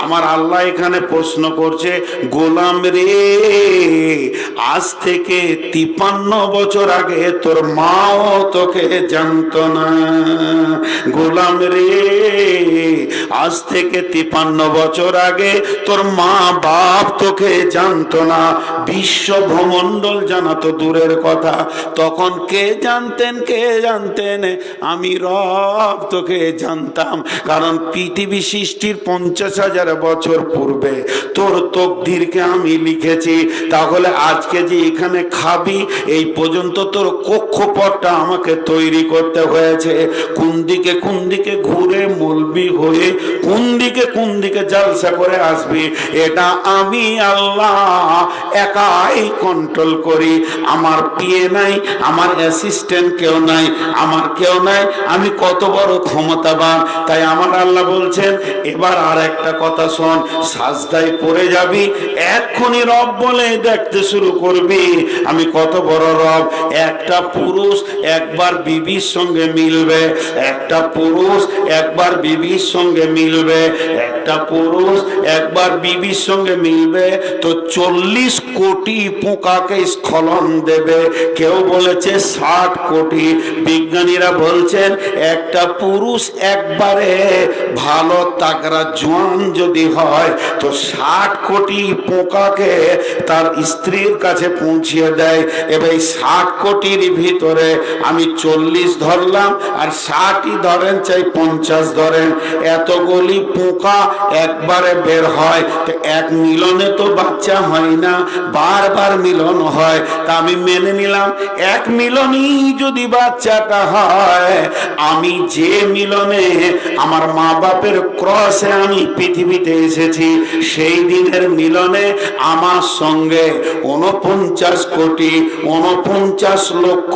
আমার আল্লাহ এখানে প্রশ্ন করছে, গোলাম রে, আজ থেকে 53 বছর আগে তোর মাও তোকে জানতো না। গোলাম রে, আজ থেকে 53 বছর আগে তোর মা বাপ তোকে জানতো না। বিশ্ব ভূমণ্ডল জানা তো দূরের কথা, তখন কে জানতেন? আমি রব তোকে জানতাম, কারণ পৃথিবী সৃষ্টির 50,000 বছর পূর্বে তোর তকদিরকে আমি লিখেছি। তাহলে আজকে যে এখানে খাবি, এই পর্যন্ত তোর কক্ষপথটা আমাকে তৈরি করতে হয়েছে। কোন দিকে ঘুরে মলবি হয়ে কোন দিকে জালসা করে আসবি, এটা আমি আল্লাহ একাই কন্ট্রোল করি। আমার পিএ নাই, আমার অ্যাসিস্ট্যান্ট কেউ নাই, আমার কেউ নাই। আমি কত বড় ক্ষমতাবান। তাই আমার আল্লাহ বলছেন, এবার আর একটা কথা শোন, সাজদায় পড়ে যাবি, এক্ষুনি রব বলে দেখতে শুরু করবি আমি কত বড় রব। একটা পুরুষ একবার বিবির সঙ্গে মিলবে, একটা পুরুষ একবার বিবির সঙ্গে মিলবে, একটা পুরুষ একবার বিবির সঙ্গে মিলবে তো 40 কোটি পোকাকে স্খলন দেবে। কেউ বলেছে 60 কোটি। বিজ্ঞানীরা বলছেন একটা পুরুষ একবারে ভালো তাগড়া জোয়ান যদি হয় তো 60 কোটি পোকাকে তার স্ত্রীর কাছে পৌঁছিয়ে দেয়। এবার 60 কোটির ভিতরে আমি 40 ধরলাম, আর 60ই ধরেন চাই 50 ধরেন, এতগুলি পোকা একবারে বের হয়। তো এক মিলনে তো বাচ্চা হয় না, বারবার মিলন হয়। তা আমি মেনে নিলাম এক মিলনই যদি বাচ্চাটা হয়, আমি যে মিলনে আমার মা বাপের ক্রসে আমি পৃথিবীতে এসেছি, সেই দিনের মিলনে আমার সঙ্গে 49 কোটি 49 লক্ষ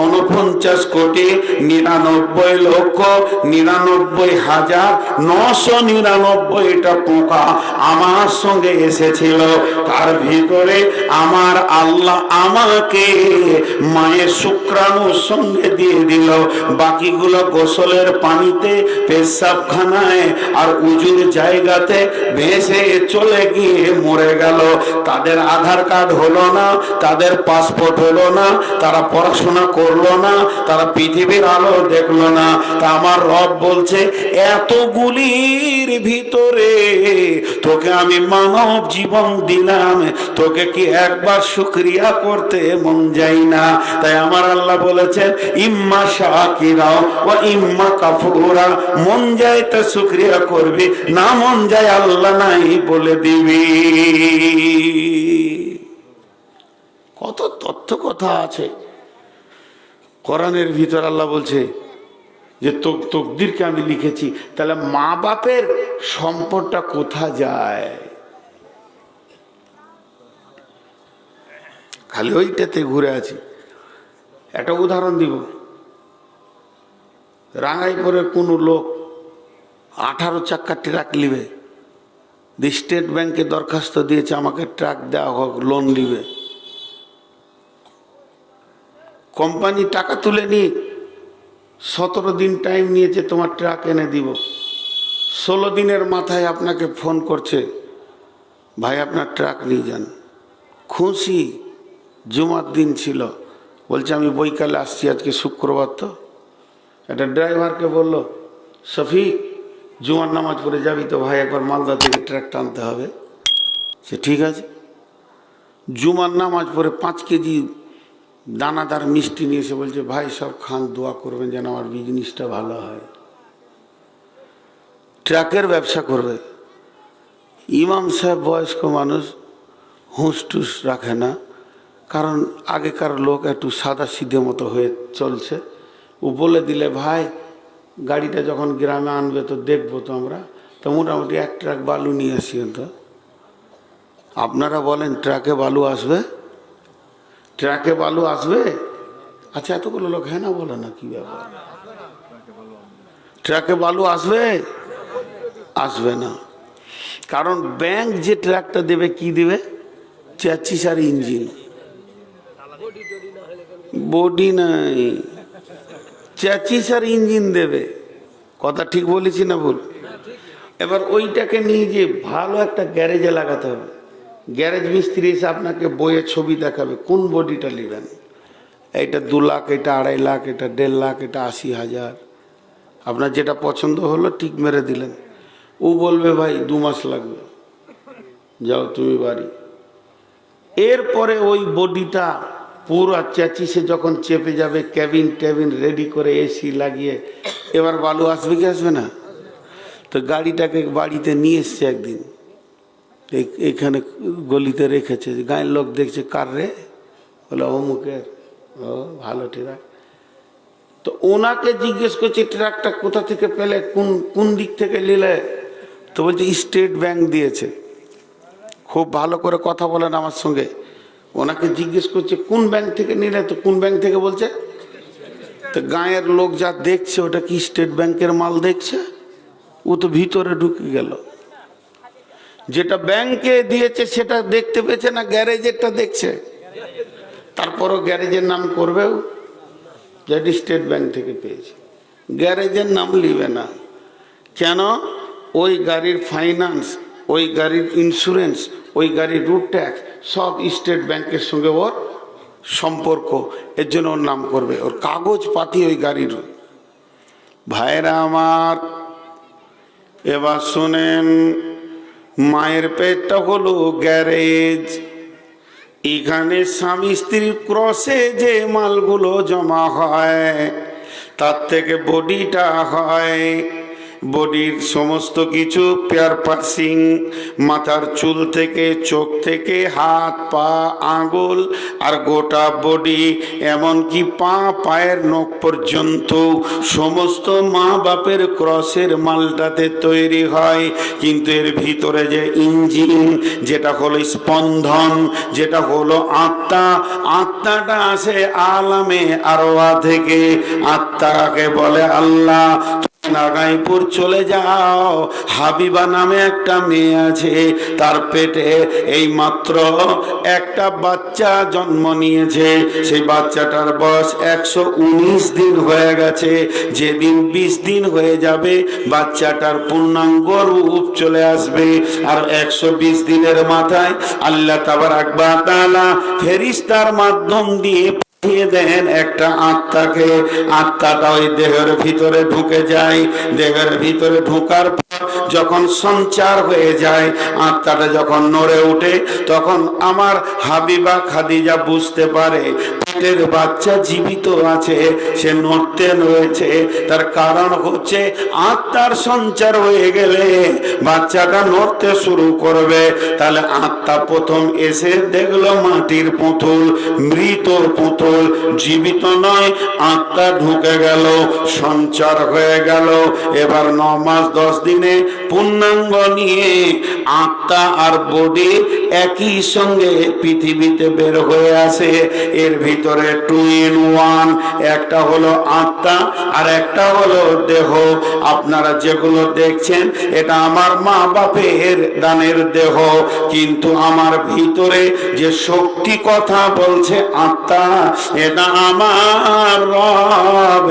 49 কোটি 99 লক্ষ 99,999টা পোকা আমার সঙ্গে এসেছিল। তার ভিতরে আমার আল্লাহ আমাকে মায়ের শুক্রাণুর সঙ্গে দিয়ে দিল। বাকিগুলো গোসলের পানিতে, পেশাবখানায় আর উজুর জায়গাতে ভেসে চলে গিয়ে মরে গেল। তাদের আধার কার্ড হলো না, তাদের পাসপোর্ট হলো না, তারা পড়াশোনা করলো না, তারা পৃথিবীর আলো দেখলো না। তা আমার রব বলছে, এতগুলির ভিতরে তোকে আমি মানব জীবন দিলাম, তোকে কি একবার শুকরিয়া করতে মন যায় না? তাই আমার আল্লাহ বলেছেন, ইম্মা শাকিরা ওয়া ইম্মা কাফুরা, মন যায় তা শুকরিয়া করবি, না মন যায় আল্লাহ নাই বলে দিবি। কত তথ্য কথা আছে কোরআনের ভিতর। আল্লাহ বলছে, যে তকদিরকে আমি লিখেছি, তাহলে মা বাপের সম্পদটা কোথা যায়? খালি ওইটাতে ঘুরে আছি। একটা উদাহরণ দিব। রাঙ্গাইপুরের কোনো লোক 18 চাক্কা ট্রাক নিবে, স্টেট ব্যাংকে দরখাস্ত দিয়েছে আমাকে ট্রাক দেওয়া হোক, লোন নিবে। কোম্পানি টাকা তুলে নিয়ে 17 দিন টাইম নিয়েছে, তোমার ট্রাক এনে দিব। 16 দিনের মাথায় আপনাকে ফোন করছে, ভাই আপনার ট্রাক নিয়ে যান। খুশি, জুমার দিন ছিল, বলছে আমি বৈকালে আসছি, আজকে শুক্রবার তো। একটা ড্রাইভারকে বলল, শফিক জুমার নামাজ পড়ে যাবি তো ভাই, একবার মালদা থেকে ট্রাক টানতে হবে। সে ঠিক আছে। জুমার নামাজ পড়ে 5 কেজি দানাদার মিষ্টি নিয়ে এসে বলছে, ভাই সব খান, দোয়া করবেন যেন আমার বিজনেসটা ভালো হয়। ট্রাকের ব্যবসা করবে। ইমাম সাহেব বয়স্ক মানুষ, হুঁশ টুস রাখে না, কারণ আগেকার লোক একটু সাদা সিধে মতো হয়ে চলছে। ও বলে দিলে, ভাই গাড়িটা যখন গ্রামে আনবে তো দেখবো তো আমরা, তো মোটামুটি 1 ট্রাক বালু নিয়ে আসি। তো আপনারা বলেন ট্রাকে বালু আসবে? ট্রাকে বালু আসবে? আচ্ছা, এতগুলো লোক হ্যাঁ না বলে না, কি ব্যাপার? ট্রাকে বালু আসবে? আসবে না। কারণ ব্যাংক যে ট্রাকটা দেবে, কি দেবে? চেঁচিস আর ইঞ্জিন, বডি নাই, চেঁচিস আর ইঞ্জিন দেবে। কথা ঠিক বলেছি না ভুল? এবার ওইটাকে নিয়ে যে ভালো একটা গ্যারেজে লাগাতে হবে। গ্যারেজ মিস্ত্রি এসে আপনাকে বইয়ে ছবি দেখাবে কোন বডিটা নেবেন। এটা 2 লাখ, এটা 2.5 লাখ, এটা 1.5 লাখ, এটা 80,000। আপনার যেটা পছন্দ হলো টিক মেরে দিলেন। ও বলবে ভাই 2 মাস লাগবে, যাও তুমি বাড়ি। এরপরে ওই বডিটা পুরো চেঁচিসে যখন চেপে যাবে, ক্যাবিন ট্যাবিন রেডি করে এসি লাগিয়ে, এবার বালু আসবে কি আসবে না? তো গাড়িটাকে বাড়িতে নিয়ে এসছে একদিন, এইখানে গলিতে রেখেছে। গায়ের লোক দেখছে, কার রে? বলে অমুকের। ও ভালো ট্রাক। তো ওনাকে জিজ্ঞেস করছে ট্রাকটা কোথা থেকে পেলে, কোন দিক থেকে নিলে? তো বলছে স্টেট ব্যাংক দিয়েছে। খুব ভালো করে কথা বলেন আমার সঙ্গে। ওনাকে জিজ্ঞেস করছে কোন ব্যাংক থেকে নিলে? তো কোন ব্যাংক থেকে বলছে? তো গায়ের লোক যা দেখছে, ওটা কি স্টেট ব্যাংকের মাল দেখছে? ও তো ভিতরে ঢুকে গেল। যেটা ব্যাংকে দিয়েছে সেটা দেখতে পেয়েছে না, গ্যারেজেরটা দেখছে। তারপরও গ্যারেজের নাম করবেও, যেটি স্টেট ব্যাংক থেকে পেয়েছে। গ্যারেজের নাম লিবে না। কেন? ওই গাড়ির ফাইন্যান্স, ওই গাড়ির ইন্স্যুরেন্স, ওই গাড়ির রুট ট্যাক্স সব স্টেট ব্যাংকের সঙ্গে ওর সম্পর্ক। এর জন্য ওর নাম করবে, ওর কাগজপাতি ওই গাড়ির। ভাইরা আমার, এবার শোনেন, মায়ের পেটটা হলো গ্যারেজ। এখানে স্বামী স্ত্রীর ক্রসে যে মালগুলো জমা হয়, তার থেকে বডিটা হয়। বডির সমস্ত কিছু পেয়ার পার্সিং, মাথার চুল থেকে, চোখ থেকে, হাত পা আঙুল আর গোটা বডি, এমনকি পায়ের নখ পর্যন্ত সমস্ত মা বাপের ক্রসের মালটাতে তৈরি হয়। কিন্তু এর ভিতরে যে ইঞ্জিন, যেটা হলো স্পন্দন, যেটা হলো আত্মা, আত্মাটা আসে আলামে আরওয়া থেকে। আত্মাকে বলে আল্লাহ। নাগাইপুর চলে যাও, হাবিবা নামে একটা মেয়ে আছে, তার পেটে এই মাত্র একটা বাচ্চা জন্ম নিয়েছে। সেই বাচ্চাটার বয়স 119 দিন হয়ে গেছে। যেদিন 20 দিন হয়ে যাবে, বাচ্চাটার পূর্ণাঙ্গ রূপ চলে আসবে। আর 120 দিনের মাথায় আল্লাহ তাবারাক ওয়া তাআলা ফেরেশতার মাধ্যম দিয়ে দেন একটা আত্মাকে। আত্মাটা ওই দেহের ভিতরে ঢুকে যায়। দেহের ভিতরে ঢোকার পর যখন সঞ্চার হয়ে যায়, আত্মাটা যখন নড়ে ওঠে, তখন আমার হাবিবা খাদিজা বুঝতে পারে পেটের বাচ্চা জীবিত আছে, সে নড়তে রয়েছে, তার কারণ হচ্ছে আত্মার সঞ্চার হয়ে গেলে বাচ্চাটা নড়তে শুরু করবে। তাহলে আত্মা প্রথম এসে দেখলো মাটির পুতুল, মৃত পুতুল, জীবিত নয়, আত্মা ঢুকে গেল, সঞ্চার হয়ে গেল। এবার 9 মাস 10 দিনে পূর্ণাঙ্গ নিয়ে আত্মা আর বডি একই সঙ্গে পৃথিবীতে বের হয়ে আসে। এর ভিতরে 2 in 1, একটা হলো আত্মা আর একটা হলো দেহ। আপনারা যেগুলো দেখছেন এটা আমার মা বাপের দানের দেহ, কিন্তু আমার ভিতরে যে শক্তি কথা বলছে আত্মা, এটা আমার রব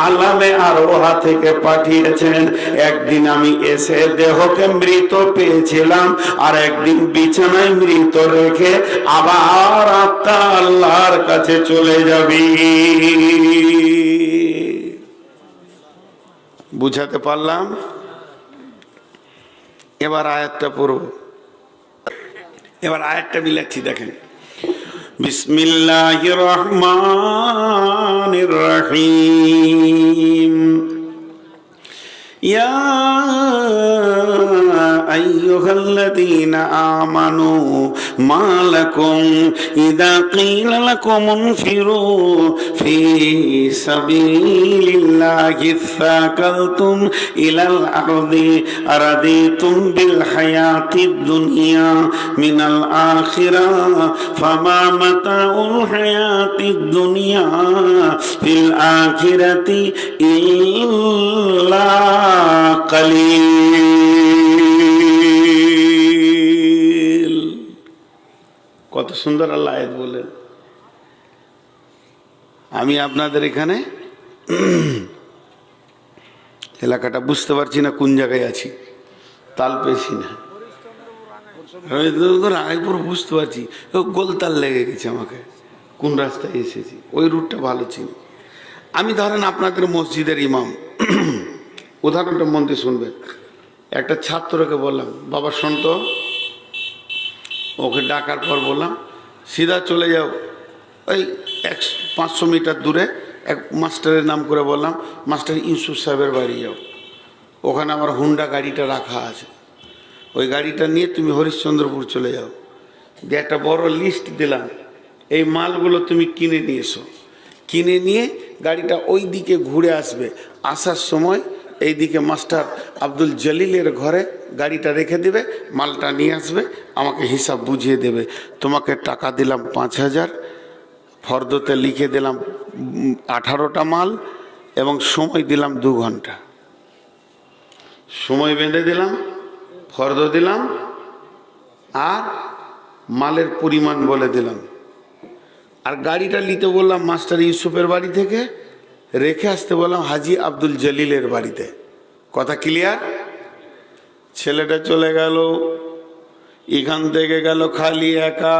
আলামে আরোহা থেকে পাঠিয়েছেন। একদিন আমি এসে দেহকে মৃত পেয়েছিলাম, আর একদিন বিছানায় মৃত রেখে আবার আত্মা আল্লাহর কাছে চলে যাবি। বুঝাতে পারলাম? এবার আয়াতটা পড়ব। এবার আয়াতটা মিলাচ্ছি, দেখেন। বিসমিল্লাহির রহমানির রহিম। ইয়া আইয়ুহাল্লাযীনা আমানু মা লাকুম ইযা ক্বিলা লাকুম ইনফিরু ফী সাবিলিল্লাহি সাকালতুম ইলাল আরদি আরাদিতুম বিল হায়াতিদ দুনিয়া মিনাল আখিরাহ ফামা মাতাউল হায়াতিদ দুনিয়া ফিল আখিরাতি ইল্লা কালিল। কত সুন্দর আল্লাহ আয়াত বলেন। আমি আপনাদের এখানে এলাকাটা বুঝতে পারছি না কোন জায়গায় আছি, তাল পেয়েছি না। রায়পুর বুঝতে পারছি, গোলতাল লেগে গেছে আমাকে, কোন রাস্তায় এসেছি, ওই রুটটা ভালো চিনি। আমি ধরেন আপনাদের মসজিদের ইমাম, উদাহরণটা মন দিয়ে শুনবেন। একটা ছাত্রকে বললাম, বাবা শোন তো, ওকে ডাকার পর বললাম সিধা চলে যাও ওই 500 মিটার দূরে এক মাস্টারের নাম করে বললাম, মাস্টার ইউসুফ সাহেবের বাড়ি যাও, ওখানে আমার হুন্ডা গাড়িটা রাখা আছে, ওই গাড়িটা নিয়ে তুমি হরিশ্চন্দ্রপুর চলে যাও। দিয়ে একটা বড় লিস্ট দিলাম, এই মালগুলো তুমি কিনে নিয়ে এসো, কিনে নিয়ে গাড়িটা ওই দিকে ঘুরে আসবে, আসার সময় এইদিকে মাস্টার আব্দুল জলিলের ঘরে গাড়িটা রেখে দেবে, মালটা নিয়ে আসবে, আমাকে হিসাব বুঝিয়ে দেবে। তোমাকে টাকা দিলাম 5000, ফর্দতে লিখে দিলাম 18টা মাল, এবং সময় দিলাম 2 ঘন্টা। সময় বেঁধে দিলাম, ফর্দ দিলাম, আর মালের পরিমাণ বলে দিলাম। আর গাড়িটা নিতে বললাম মাস্টার ইউসুফের বাড়ি থেকে, রেখে আসতে বললাম হাজি আব্দুল জলিলের বাড়িতে। কথা ক্লিয়ার? ছেলেটা চলে গেল, এখান থেকে গেল খালি একা,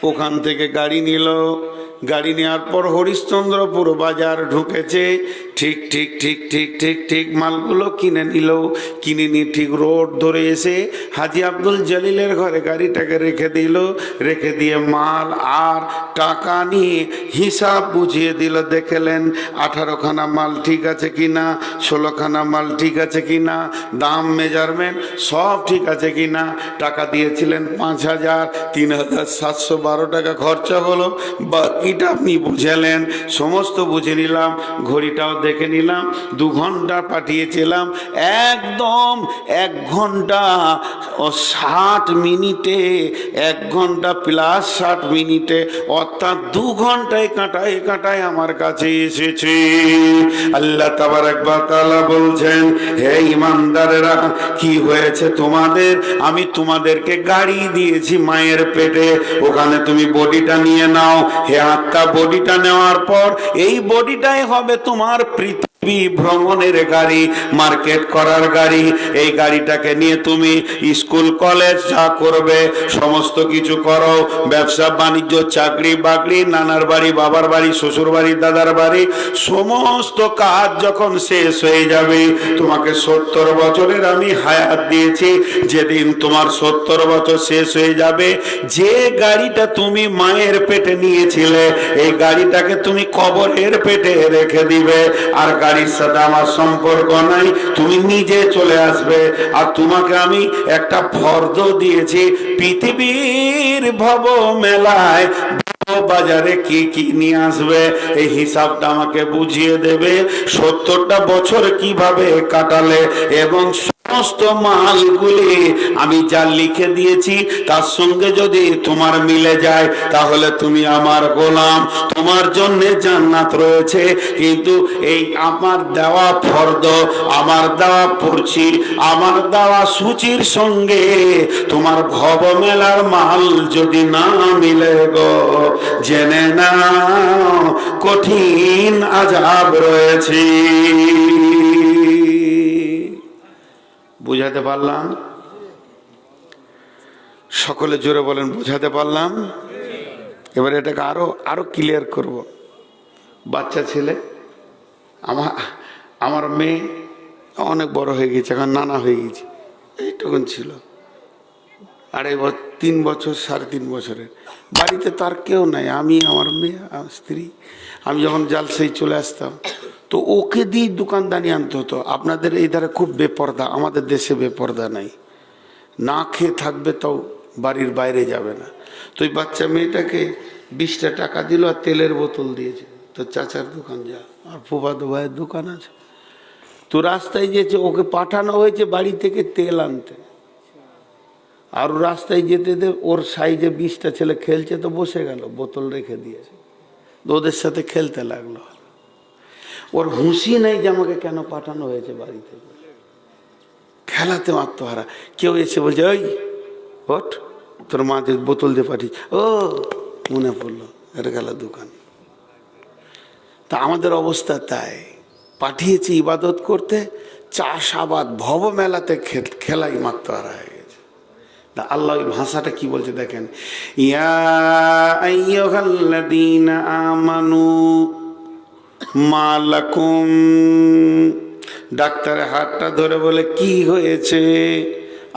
ওখান থেকে গাড়ি নিল, গাড়ি নেওয়ার পর হরিশ্চন্দ্রপুর বাজার ঢুকেছে, ঠিক ঠিক ঠিক ঠিক ঠিক ঠিক মালগুলো কিনে নিল, কিনে নিয়ে ঠিক রোড ধরে এসে হাজি আব্দুল জলিলের ঘরে গাড়িটাকে রেখে দিল, রেখে দিয়ে মাল আর টাকা নিয়ে হিসাব বুঝিয়ে দিল। দেখলেন 18খানা মাল ঠিক আছে কিনা, 16খানা মাল ঠিক আছে কিনা, দাম মেজারমেন্ট সব ঠিক আছে কিনা। টাকা দিয়েছিলেন 5000, 3712 টাকা খরচা হলো, বাকিটা আপনি বুঝালেন, সমস্ত বুঝে নিলাম, ঘড়িটাও দেখে নিলাম, 2 ঘন্টা পাঠিয়েছিলাম, একদম 1 ঘন্টা ও 60 মিনিটে, 1 ঘন্টা প্লাস 60 মিনিটে, অর্থাৎ 2 ঘন্টায় কাঁটায় কাঁটায় আমার কাছে এসেছে। আল্লাহ তাবারক ওয়া তাআলা বলছেন, হে ইমানদারেরা, কি হয়েছে তোমাদের? আমি তোমাদেরকে গাড়ি দিয়েছি মায়ের পেটে, ওখানে তুমি বডিটা নিয়ে নাও। হে আত্মা, বডিটা নেওয়ার পর এই বডিটাই হবে তোমার পৃথিবী। ভ্রমণের গাড়ি, মার্কেট করার গাড়ি, এই গাড়িটাকে নিয়ে তুমি স্কুল কলেজ যা করবে সমস্ত কিছু করো, ব্যবসা বাণিজ্য, চাকরি বাকরি, নানার বাড়ি, বাবার বাড়ি, শ্বশুর বাড়ি, দাদার বাড়ি, সমস্ত কাজ যখন শেষ হয়ে যাবে, তোমাকে 70 বছরের আমি হায়াত দিয়েছি, যেদিন তোমার 70 বছর শেষ হয়ে যাবে, যে গাড়িটা তুমি মায়ের পেটে নিয়েছিলে এই গাড়িটাকে তুমি কবরের পেটে রেখে দিবে, আর গাড়ির সাথে আমার সম্পর্ক নাই, তুমি নিজে চলে আসবে। আর তোমাকে আমি একটা ফর্দ দিয়েছি, পৃথিবীর ভব মেলায় বাজারে কি কি নিয়ে আসবে এই হিসাবটা আমাকে বুঝিয়ে দেবে, 70টা বছর কিভাবে কাটালে, এবং সমস্ত মালগুলি আমি যা লিখে দিয়েছি তার সঙ্গে যদি তোমার মিলে যায় তাহলে তুমি আমার গোলাম, তোমার জন্য জান্নাত রয়েছে। কিন্তু এই আমার দেওয়া ফর্দ, আমার দেওয়া পড়ছি, আমার দেওয়া সূচির সঙ্গে তোমার ভব মেলার মাল যদি না মিলে গো, জেনে নাও কঠিন আযাব রয়েছে। বুঝাতে পারলাম? সকলে জোরে বলেন, বুঝাতে পারলাম? এবার এটাকে আরো ক্লিয়ার করব। বাচ্চা ছেলে, আমার মেয়ে অনেক বড় হয়ে গেছে, এখন নানা হয়ে গেছে, এইটুকুন ছিল, 3 বছর 3.5 বছরের, বাড়িতে তার কেউ নাই, আমি, আমার মেয়ে, আমার স্ত্রী। আমি যখন জালসায় চলে আসতাম তো ওকে দিয়ে দোকানদানি আনতে হতো। আপনাদের এই ধারে খুব বেপরদা, আমাদের দেশে বেপরদা নাই, না খেয়ে থাকবে তাও বাড়ির বাইরে যাবে না। তো ওই বাচ্চা মেয়েটাকে 20টা টাকা দিল আর তেলের বোতল দিয়েছে, তো চাচার দোকান যা, আর ফুফাতো ভাইয়ের দোকান আছে, তো রাস্তায় যেছে, ওকে পাঠানো হয়েছে বাড়ি থেকে তেল আনতে, আর রাস্তায় যেতে ওর সাইজে 20টা ছেলে খেলছে, তো বসে গেল, বোতল রেখে দিয়েছে, ওদের সাথে খেলতে লাগলো। ওর হুঁশি নেই যে আমাকে কেন পাঠানো হয়েছে বাড়ি থেকে, খেলাতে আত্মহারা। কেউ এসে বলছে, ওই ওঠ, তোর মা যে বোতল দিয়ে পাঠিয়েছে, ও মনে পড়লো, এটা গেল দোকান। তা আমাদের অবস্থা তাই, পাঠিয়েছি ইবাদত করতে, চাষাবাদ ভব মেলাতে খেলাই মাত্মহারা হয়ে গেছে। আল্লাহ ওই ভাষাটা কি বলছে দেখেন, ইয়া আইয়ুহাল্লাযীনা আমানু মা লাকুম, ডাক্তারের হাতটা ধরে বলে কি হয়েছে,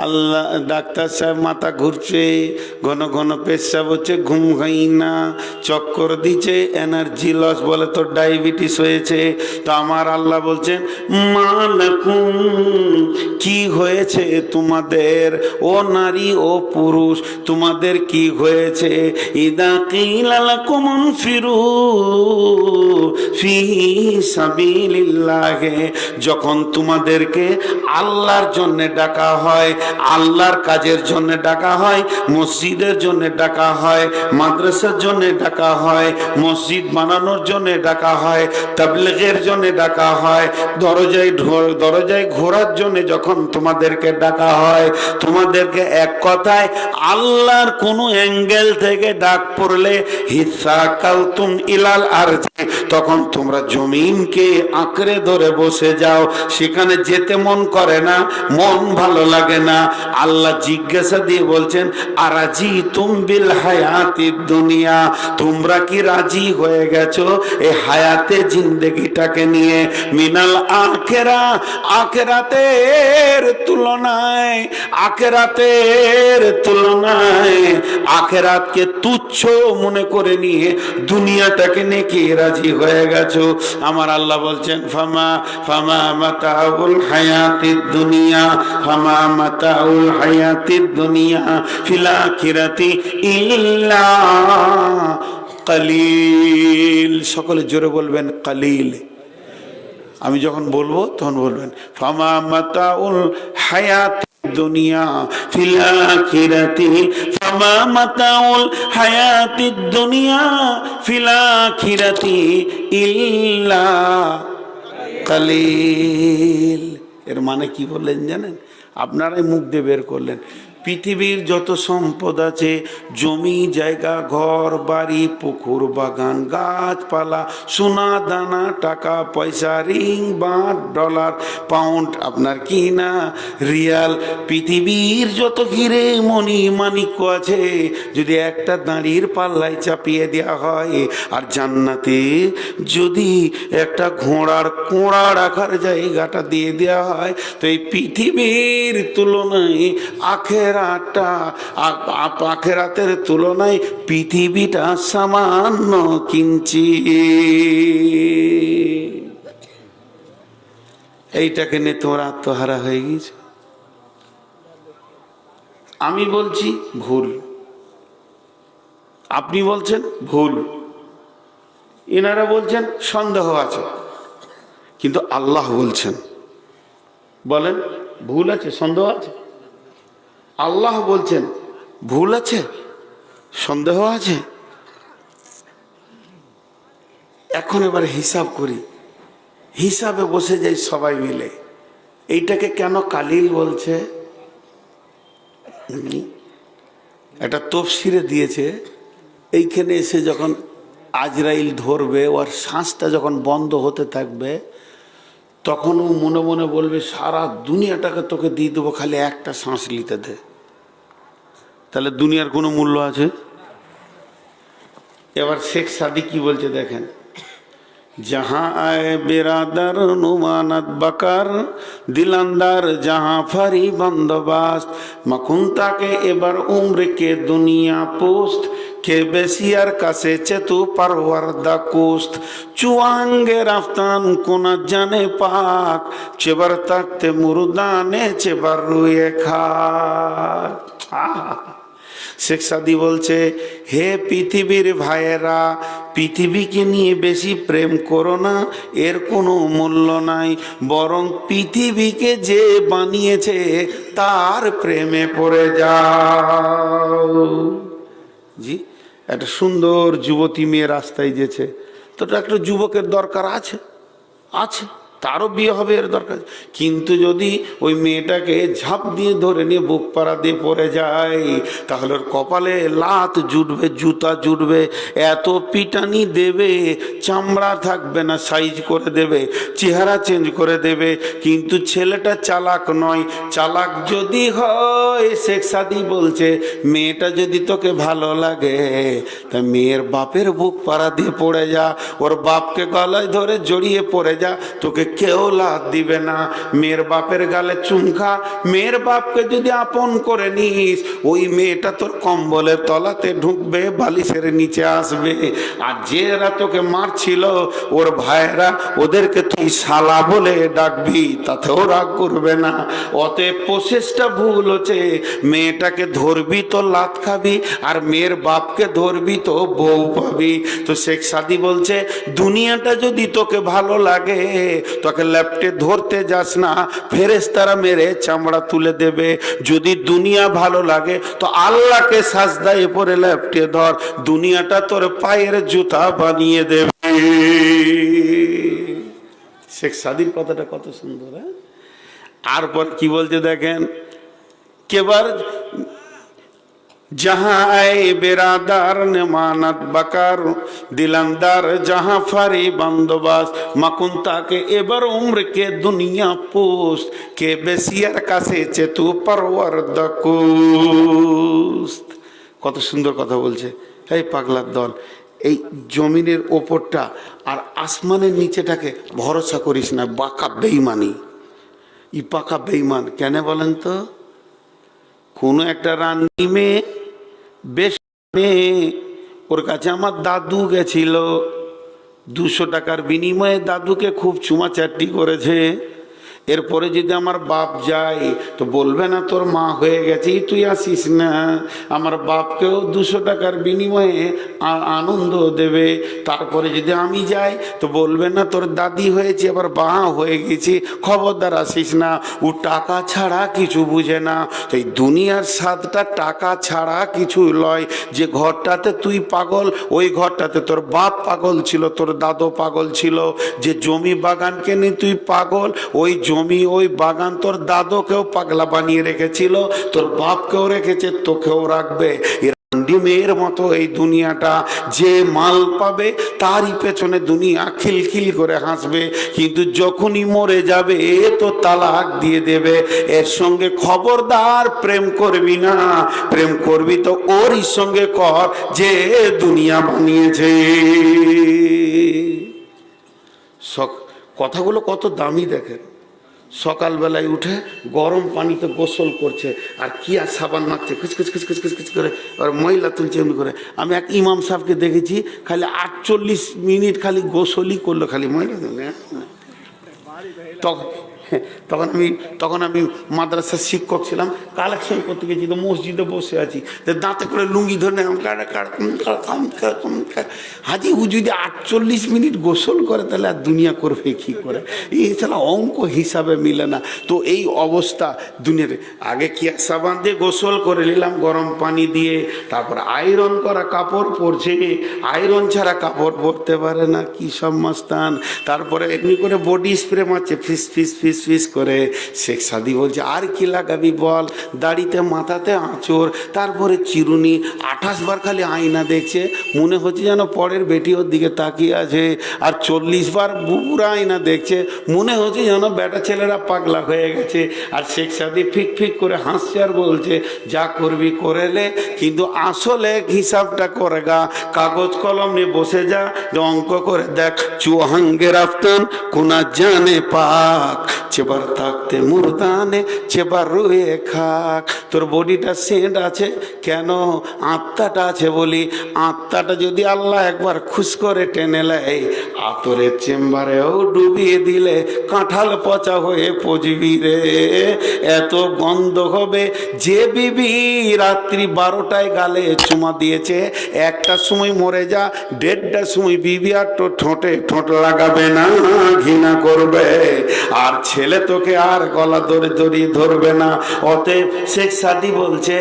আল্লাহ, ডাক্তার সাহেব মাথা ঘুরছে, ঘন ঘন পেশাব হচ্ছে, ঘুম হয় না, চক্কর দিচ্ছে, এনার্জি লস, বলে তোর ডায়াবেটিস হয়েছে। তো আমার আল্লাহ বলছেন, মা লাকুম, কি হয়েছে তোমাদের, ও নারী ও পুরুষ, তোমাদের কি হয়েছে, ইদা কিলা লাকুম ইনফিরু ফি সাবিলিল্লাহ, যখন তোমাদেরকে আল্লাহর জন্য ডাকা হয়, আল্লাহর কাজের জন্য ডাকা হয়, মসজিদের জন্য ডাকা হয়, মাদ্রাসার জন্য ডাকা হয়, মসজিদ বানানোর জন্য ডাকা হয়, তাবলীগের জন্য ডাকা হয়, দরজায় ঘোরার জন্য যখন তোমাদেরকে ডাকা হয়, তোমাদেরকে এক কথায় আল্লাহর কোনো অ্যাঙ্গেল থেকে ডাক পড়লে হিসাকালতুম ইলাল আরজি, তখন তোমরা জমিনকে আঁকড়ে ধরে বসে যাও, সেখানে যেতে মন করে না, মন ভালো লাগে না। আল্লাহ জিজ্ঞাসা দিয়ে বলছেন, আরাজি তুম বিল হায়াতিদ দুনিয়া, তোমরা কি রাজি হয়ে গেছো এই হায়াতে জিন্দেগিটাকে নিয়ে, মিনাল আখেরা, আখেরাতের তুলনায়, আখেরাতের তুলনায় আখেরাতকে তুচ্ছ মনে করে নিয়ে দুনিয়াটাকে নিয়ে কি রাজি হয়ে গেছো। আমার আল্লাহ বলছেন, ফামা ফামা মাতাউল হায়াতিদ দুনিয়া, ফামা মাতাউল হায়াতিদ দুনিয়া ফিল আখিরাতি ইল্লা কালিল। সকলে জোরে বলবেন কালিল। আমি যখন বলবো তখন বলবেন, ফামা মাতাউল হায়াতিদ দুনিয়া ফিল আখিরাতি, ফামা মাতাউল হায়াতিদ দুনিয়া ফিল আখিরাতি ইল্লা কালিল। এর মানে কি বললেন জানেন? আপনারাই মুখ দিয়ে বের করলেন। পৃথিবীর যত সম্পদ আছে, জমি জায়গা, ঘর বাড়ি, পুকুর বাগান, গাছপালা, সোনা দানা, টাকা পয়সা, রিং বাঁধ, ডলার পাউন্ড, আপনার কি না রিয়াল, পৃথিবীর যত হিরে মণি মাণিক্য আছে, যদি একটা দাঁড়ির পাল্লায় চাপিয়ে দেওয়া হয়, আর জান্নাতে যদি একটা ঘোড়ার কোড়া রাখার জায়গাটা দিয়ে দেওয়া হয়, তো এই পৃথিবীর তুলনায় আখেরাতের তুলনায় পৃথিবীটা সামান্য কিঞ্চিৎ। এইটাকে নিয়ে তোমরা আত্মহারা হয়ে গেছে। আমি বলছি ভুল, আপনি বলছেন ভুল, এনারা বলছেন সন্দেহ আছে, কিন্তু আল্লাহ বলছেন, বলেন ভুল আছে, সন্দেহ আছে? আল্লাহ বলছেন ভুল আছে, সন্দেহ আছে। এখন এবার হিসাব করি, হিসাবে বসে যাই সবাই মিলে। এইটাকে কেন কালিল বলছে? একটা তফসিরে দিয়েছে, এইখানে এসে যখন আজরাইল ধরবে, ওর শ্বাসটা যখন বন্ধ হতে থাকবে, তখন ও মনে মনে বলবে সারা দুনিয়াটাকে তোকে দিয়ে দেবো, খালি একটা শ্বাস নিতে দে। তাহলে দুনিয়ার কোনো মূল্য আছে? এবার শেখ সাদি কি বলছে দেখেন, जहाँ आए बिरादर नुमानत बकर दिलंदर जहाँ फरी बंदोबस्त मकुंता के एबर उम्र के दुनिया पोस्ट के बेसियर कसे चेतु परवरदा कुस्त चुआंगे रफ्तान कुना जाने पाक चेबर तख्ते मुर्दाने चेबर रुए खाक। শেখ সাদি বলছে, হে পৃথিবীর ভাইয়েরা, পৃথিবীকে নিয়ে বেশি প্রেম করো না, এর কোনো মূল্য নাই, বরং পৃথিবীকে যে বানিয়েছে তার প্রেমে পড়ে যাও। জি, একটা সুন্দর যুবতী মেয়ে রাস্তায় যেছে, তো একটা যুবকের দরকার আছে, আছে, তারও বিয়ে হবে এর দরকার। কিন্তু যদি ওই মেয়েটাকে ঝাঁপ দিয়ে ধরে নিয়ে বুক পাড়া দিয়ে পড়ে যায়, তাহলে ওর কপালে লাত জুটবে, জুতা জুটবে, এত পিটানি দেবে, চামড়া থাকবে না, সাইজ করে দেবে, চেহারা চেঞ্জ করে দেবে। কিন্তু ছেলেটা চালাক নয়, চালাক যদি হয়, শেখ সাদি বলছে, মেয়েটা যদি তোকে ভালো লাগে, তা মেয়ের বাপের বুক পাড়া দিয়ে পড়ে যা, ওর বাপকে গলায় ধরে জড়িয়ে পড়ে যা, তোকে কেউ লাত দিবে না। মেয়ের বাপের গালে চুমখা, মেয়ের বাপকে যদি আপন করে নিস, ওই মেয়েটা তোর কম্বলের তলাতে ঢুকবে, বালিশের নিচে আসবে। আর যেরা তোকে মারছিল ওর ভাইয়েরা, ওদেরকে তুই শালা বলে ডাকবি, তাতেও রাগ করবে না। অতএব প্রসেসটা ভুল হচ্ছে, মেয়েটাকে ধরবি তো লাত খাবি, আর মেয়ের বাপকে ধরবি তো বউ পাবি। তো শেখ সাদি বলছে, দুনিয়াটা যদি তোকে ভালো লাগে, তোকে লেপটে ধরতে যাস না, ফেরেশতারা মেরে চামড়া তুলে দেবে। যদি দুনিয়া ভালো লাগে তো আল্লাহকে সাজদায় পরে লেপটে ধর, দুনিয়াটা তোর পায়ের জুতা বানিয়ে দেবে। শেখ সাদির কথাটা কত সুন্দর। আর পর কি বলছে দেখেন, কেবার जहाँ आए बिरादर नेमानत बकर दिलंदर जहाँ फरी बंदोबस्त मकुंता के एबर उम्र के दुनिया पोस्ट के बेसियर कासे चेतु परवर दकुस्त। কত সুন্দর কথা বলছে। এই পাগলার দল, এই জমিনের ওপরটা আর আসমানের নিচেটাকে ভরসা করিস না, বাঁকা বেঈমানি। ই পাকা বেঈমান কেন বলেন তো? কোনো একটা রানী মেয়ে, বেশ মেয়ে, ওর কাছে আমার দাদু গেছিল, 200 টাকার বিনিময়ে দাদুকে খুব চুমাচাটি করেছে। এরপরে যদি আমার বাপ যায় তো বলবে না তোর মা হয়ে গেছে, তুই আসিস না। আমার বাপকেও 200 টাকার বিনিময়ে আনন্দ দেবে। তারপরে যদি আমি যাই তো বলবে না তোর দাদি হয়েছে, আবার বা হয়ে গেছি, খবরদার আসিস না। ও টাকা ছাড়া কিছু বুঝে না। তো এই দুনিয়ার স্বাদটা টাকা ছাড়া কিছু লয়। যে ঘরটাতে তুই পাগল, ওই ঘরটাতে তোর বাপ পাগল ছিল, তোর দাদু পাগল ছিল। যে জমি বাগানকে নিয়ে তুই পাগল, ওই জমি ওই বাগান তোর দাদুকেও পাগলা বানিয়ে রেখেছিল, তোর বাপকেও রেখেছে, তোকেও রাখবে। মেয়ের মতো এই দুনিয়াটা যে মাল পাবে তারই পেছনে দুনিয়া খিলখিল করে হাসবে, কিন্তু যখনই মরে যাবে তো তালাক দিয়ে দেবে। এর সঙ্গে খবরদার প্রেম করবি না, প্রেম করবি তো ওরই সঙ্গে কর যে দুনিয়া বানিয়েছে। কথাগুলো কত দামি দেখেন। সকালবেলায় উঠে গরম পানিতে গোসল করছে আর কি আর সাবান মাখছে, খুচখুচ খুচখুচ খুচখুচ করে, আর ময়লা তুলছে এমনি করে। আমি এক ইমাম সাহেবকে দেখেছি খালি 48 মিনিট খালি গোসলই করলো, খালি ময়লা তুলে। তখন আমি মাদ্রাসার শিক্ষক ছিলাম, কালেকশন করতে গেছি, তো মসজিদে বসে আছি, দাঁতে করে লুঙ্গি ধরে হাজি ও যদি 48 মিনিট গোসল করে তাহলে আর দুনিয়া করবে কি করে? এছাড়া অঙ্ক হিসাবে মিলে না। তো এই অবস্থা দুনিয়ার। আগে কি সাবান দিয়ে গোসল করে নিলাম গরম পানি দিয়ে, তারপর আয়রন করা কাপড় পরছে, আয়রন ছাড়া কাপড় পরতে পারে না, কি সব মাস্তান। তারপরে এমনি করে বডি স্প্রে মারছে ফিস ফিস ফিস ফিস করে। শেখ সাদি বলছে আর কি লাগাবি বল, দাড়িতে মাথাতে আঁচড়, তারপরে চিরুনি, 28 বার খালি আয়না দেখছে, মনে হচ্ছে যেন পরের বেটি ওর দিকে তাকিয়ে আছে। আর 40 বার বুবুরা আয়না দেখছে, মনে হচ্ছে যেন বেটা ছেলেরা পাগলা হয়ে গেছে। আর শেখ সাদি ফিক ফিক করে হাসছে আর বলছে যা করবি করেলে, কিন্তু আসলে হিসাবটা করে গা, কাগজ কলম নিয়ে বসে যা, অঙ্ক করে দেখ। চুয়াহাঙ্গে রাফতান কোনা জানে পাক, চেবার থাকতে মুরদানে চেবার রুয়ে খাক। তোর বডিটা সেন্ট আছে কেন? আত্মাটা আছে বলি। আত্মাটা যদি আল্লাহ একবার খুশ করে টেনে নেয়, আতরের চেম্বারেও ডুবিয়ে দিলে কাঁঠাল পচা হয়ে পচবি রে। এত গন্ধ হবে। যে বিবি রাত্রি 12টায় গালে চুমা দিয়েছে, 1টার সময় মরে যা, 1:30টার সময় বিবি আর তো ঠোঁটে ঠোঁট লাগাবে না, ঘৃণা করবে। আর ছেলে তোকে আর গলা জড়িয়ে ধরবে না। অতএব শেখ সাদি বলছে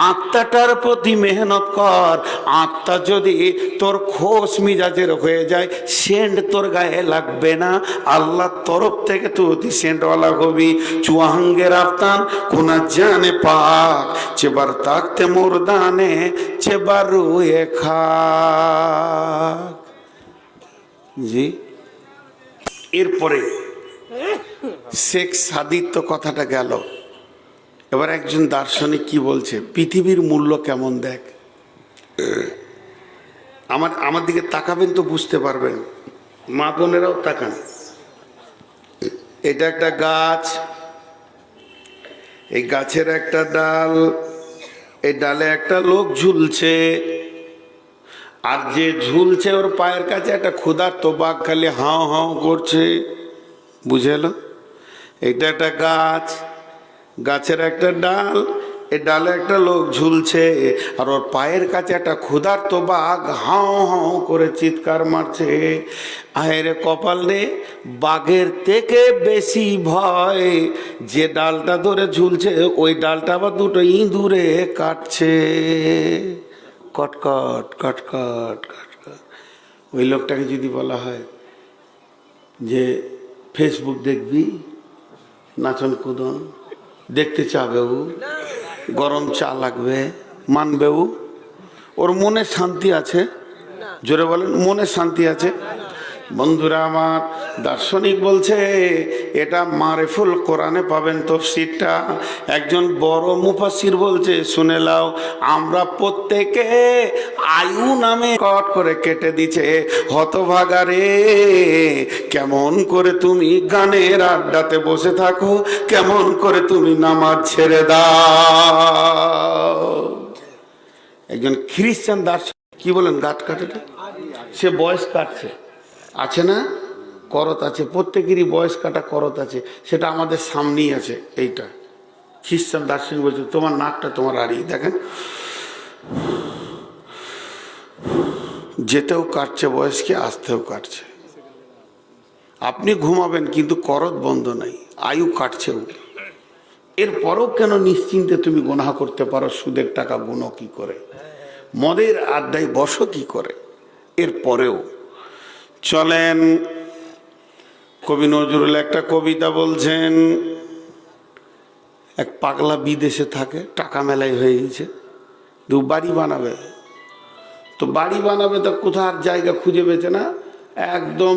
আত্মাটার প্রতি মেহনত কর। আত্মা যদি তোর খোশ মিজাজের হয়ে যায়, সেন্ট তোর গায়ে লাগবে না, আল্লাহর তরফ থেকে তুই অতি সেন্টওয়ালা হবি। চুয়াহাঙ্গে রাফতান কোনা জানে পাক, চেবার তাকতে মুরদানে চেবার রুয়ে খাক। জি, এরপরে শেখ সাদির তো কথাটা গেল। এবার একজন দার্শনিক কি বলছে, পৃথিবীর মূল্য কেমন দেখ। আমার দিকে তাকাবেন তো বুঝতে পারবেন, মা বোনেরাও তাকান। এটা একটা গাছ, এই গাছের একটা ডাল, এই ডালে একটা লোক ঝুলছে, আর যে ঝুলছে ওর পায়ের কাছে একটা ক্ষুধার্ত বাঘ খালি হাও হাও করছে। বুঝেল? এটা একটা গাছ, গাছের একটা ডাল, এই ডালে একটা লোক ঝুলছে, আর ওর পায়ের কাছে একটা ক্ষুধার্ত বাঘ হাও হাও করে চিৎকার মারছে। আহেরে কপাল রে, বাঘের থেকে বেশি ভয় যে ডালটা ধরে ঝুলছে, ওই ডালটা আবার দুটো ইঁদুরে কাটছে, কটকট কটকট কটকট। ওই লোকটাকে যদি বলা হয় যে ফেসবুক দেখবি, নাচন কুদন দেখতে চাবে, ও গরম চা লাগবে, মানবে? ওর মনে শান্তি আছে? জোরে বলেন, মনে শান্তি আছে? বন্ধুরা আমার, দার্শনিক বলছে এটা মারেফুল কোরআনে পাবেন তফসিরটা। একজন বড় মুফাসসির বলছে, শুনে লাও, আমরা প্রত্যেকে আয়ু নামে কট করে কেটে দিছে। হতভাগা রে, কেমন করে তুমি গানের আড্ডাতে বসে থাকো, কেমন করে তুমি নামাজ ছেড়ে দাও। একজন খ্রিস্টান দার্শনিক কি বলেন, গাছ কাটেটা, সে বয়স কাটছে, আছে না, করত আছে, প্রত্যেকেরই বয়স কাটা করত আছে, সেটা আমাদের সামনেই আছে। এইটা খ্রিস্টান দার্শনিক বলছে তোমার নাকটা তোমার হারিয়ে দেখেন, যেতেও কাটছে বয়সকে, আসতেও কাটছে। আপনি ঘুমাবেন কিন্তু করত বন্ধ নাই, আয়ু কাটছেও। এরপরও কেন নিশ্চিন্তে তুমি গুনাহ করতে পারো? সুদের টাকা গুনো কি করে, মদের আড্ডায় বসো কি করে? এরপরেও চলেন কবি নজরুল একটা কবিতা বলছেন, এক পাগলা বিদেশে থাকে, টাকা মেলাই হয়ে গেছে, দু বাড়ি বানাবে। তো বাড়ি বানাবে তো কোথার জায়গা খুঁজে পেয়েছে না, একদম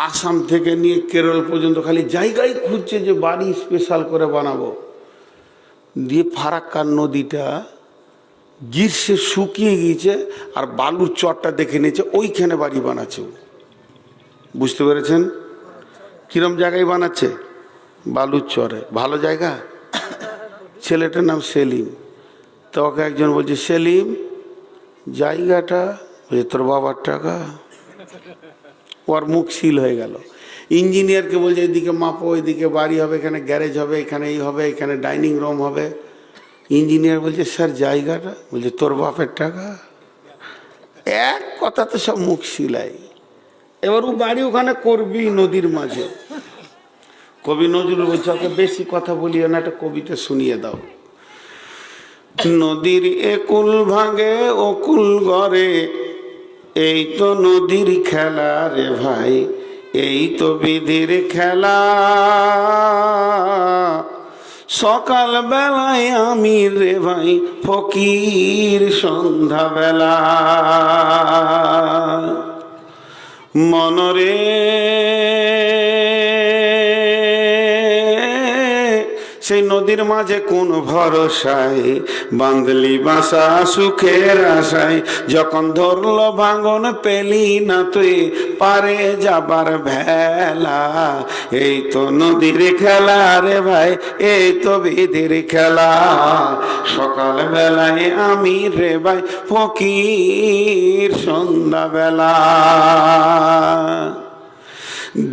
আসাম থেকে নিয়ে কেরল পর্যন্ত খালি জায়গায় খুঁজছে যে বাড়ি স্পেশাল করে বানাবো। দিয়ে ফারাক্কার নদীটা গ্রীষ্মে শুকিয়ে গিয়েছে আর বালুর চরটা দেখে নিয়েছে, ওইখানে বাড়ি বানাচ্ছে। বুঝতে পেরেছেন কিরম জায়গায় বানাচ্ছে? বালুর চরে, ভালো জায়গা। ছেলেটার নাম সেলিম। তো ওকে একজন বলছে, সেলিম জায়গাটা, বলছে তোর বাবার টাকা। ওর মুখ সিল হয়ে গেল। ইঞ্জিনিয়ারকে বলছে এদিকে মাপো, এদিকে বাড়ি হবে, এখানে গ্যারেজ হবে, এখানে এই হবে, এখানে ডাইনিং রুম হবে। ইঞ্জিনিয়ার বলছে স্যার জায়গাটা, বলছে তোর বাপের টাকা। এক কথাতে সব মুখ সিলাই। এবার ও বাড়ি ওখানে করবি নদীর মাঝে। কবি নজরুল বলছে ওকে বেশি কথা বলিও না, একটা কবিতা শুনিয়ে দাও। নদীর একুল ভাঙে অকুল গড়ে, এই তো নদীর খেলা রে ভাই, এই তো বিধির খেলা। সকাল বেলায় আমি রে ভাই ফকির, সন্ধ্যা বেলা মনরে সেই নদীর মাঝে কোন ভরসায় বাঁধলি বাসা সুখের আশায়। যখন ধরলো ভাঙন পেলি না তুই পারে যাবার ভেলা, এই তো নদীর খেলা রে ভাই, এই তো বিধির খেলা। সকাল বেলায় আমি রে ভাই ফকির, সন্ধ্যা বেলা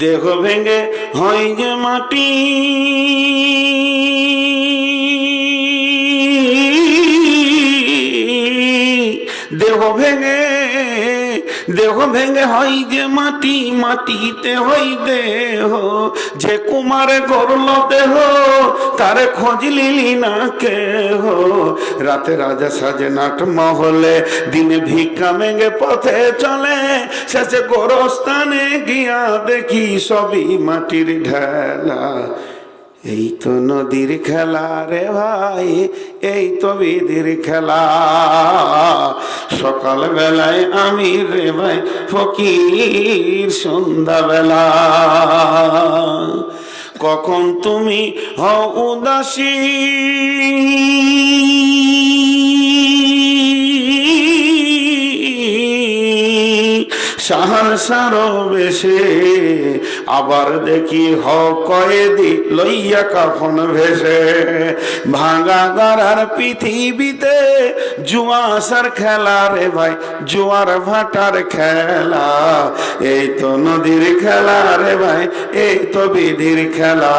দেহ ভেঙে হয় যে মাটি, দেহ ভেঙে হয় যে মাটি, মাটিতে হই দেহ। যে কুমারে গড়ল দেহ তারে খোঁজ লিলি না কেহ। রাতে রাজা সাজে নাট মহলে, দিনে ভিক্ষা মেঙ্গে পথে চলে। শেষে গোরস্থানে গিয়া দেখি সবই মাটির ঢেলা। এই তো নদীর খেলা রে ভাই, এই তো বিধির খেলা। সকাল বেলায় আমি রে ভাই ফকির, সন্ধ্যা বেলা কখন তুমি হও উদাসী, সাহানসার বেশে আবার দেখি হ কয়েদি লইয়া কাফন ভেসে। ভাঙা গড়ার পৃথিবীতে জুয়াশার খেলা রে ভাই, জোয়ার ভাটার খেলা। এই তো নদীর খেলা রে ভাই, এই তো বিধির খেলা।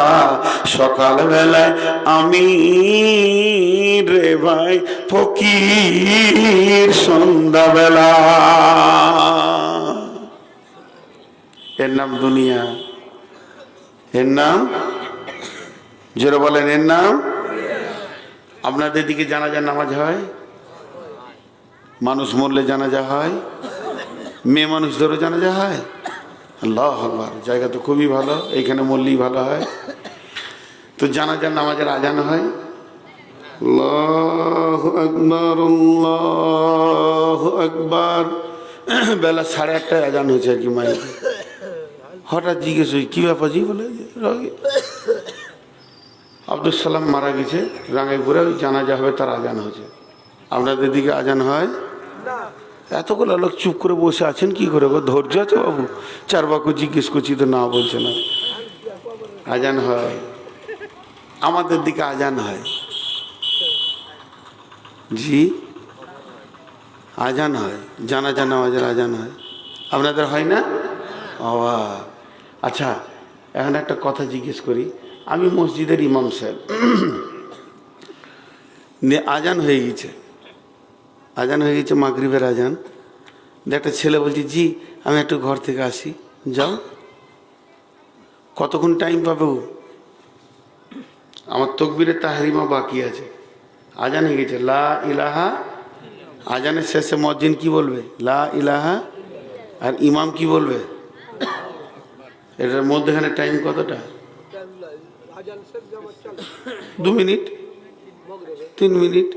সকাল বেলায় আমি রে ভাই ফকির, সন্ধ্যা বেলা। এর নাম দুনিয়া, এর নাম জোরে বলেন, এর নাম। আপনাদের দিকে জানাজার নামাজ হয়? মানুষ মরলে জানাজা হয়? মেয়ে মানুষদেরও জানাজা হয়? আল্লাহু আকবার, জায়গা তো খুবই ভালো, এইখানে মরলেই ভালো হয়। তো জানাজার নামাজের আজান হয়। আল্লাহু আকবার, আল্লাহু আকবার। বেলা 8:30টায় আজান হয়েছে আর কি মাইকে। হঠাৎ জিজ্ঞেস হই কি ব্যাপার, জি বলে আব্দুল সালাম মারা গেছে রাঙ্গাইপুরে, ওই জানাজা হবে, তার আজান হয়েছে। আপনাদের দিকে আজান হয়? এতগুলো লোক চুপ করে বসে আছেন কি করে গো? ধৈর্য আছে বাবু? চার বাক্য জিজ্ঞেস করছি তো না বলছে না। আজান হয়, আমাদের দিকে আজান হয়। জি আজান হয়, জানাজা নামাজের আজান হয়। আপনাদের হয় না? বাবা আচ্ছা, এখন একটা কথা জিজ্ঞেস করি। আমি মসজিদের ইমাম সাহেব, আজান হয়ে গেছে, আজান হয়ে গেছে মাগরিবের আজান। একটা ছেলে বলছি জি আমি একটু ঘর থেকে আসি। যাও। কতক্ষণ টাইম পাবে ও? আমার তকবীরে তাহরিমা বাকি আছে। আজান হয়ে গেছে, লা ইলাহা। আজানের শেষে মুয়াজ্জিন কি বলবে? লা ইলাহা। আর ইমাম কি বলবে? এটার মধ্যেখানে টাইম কতটা? 2 মিনিট, 3 মিনিট।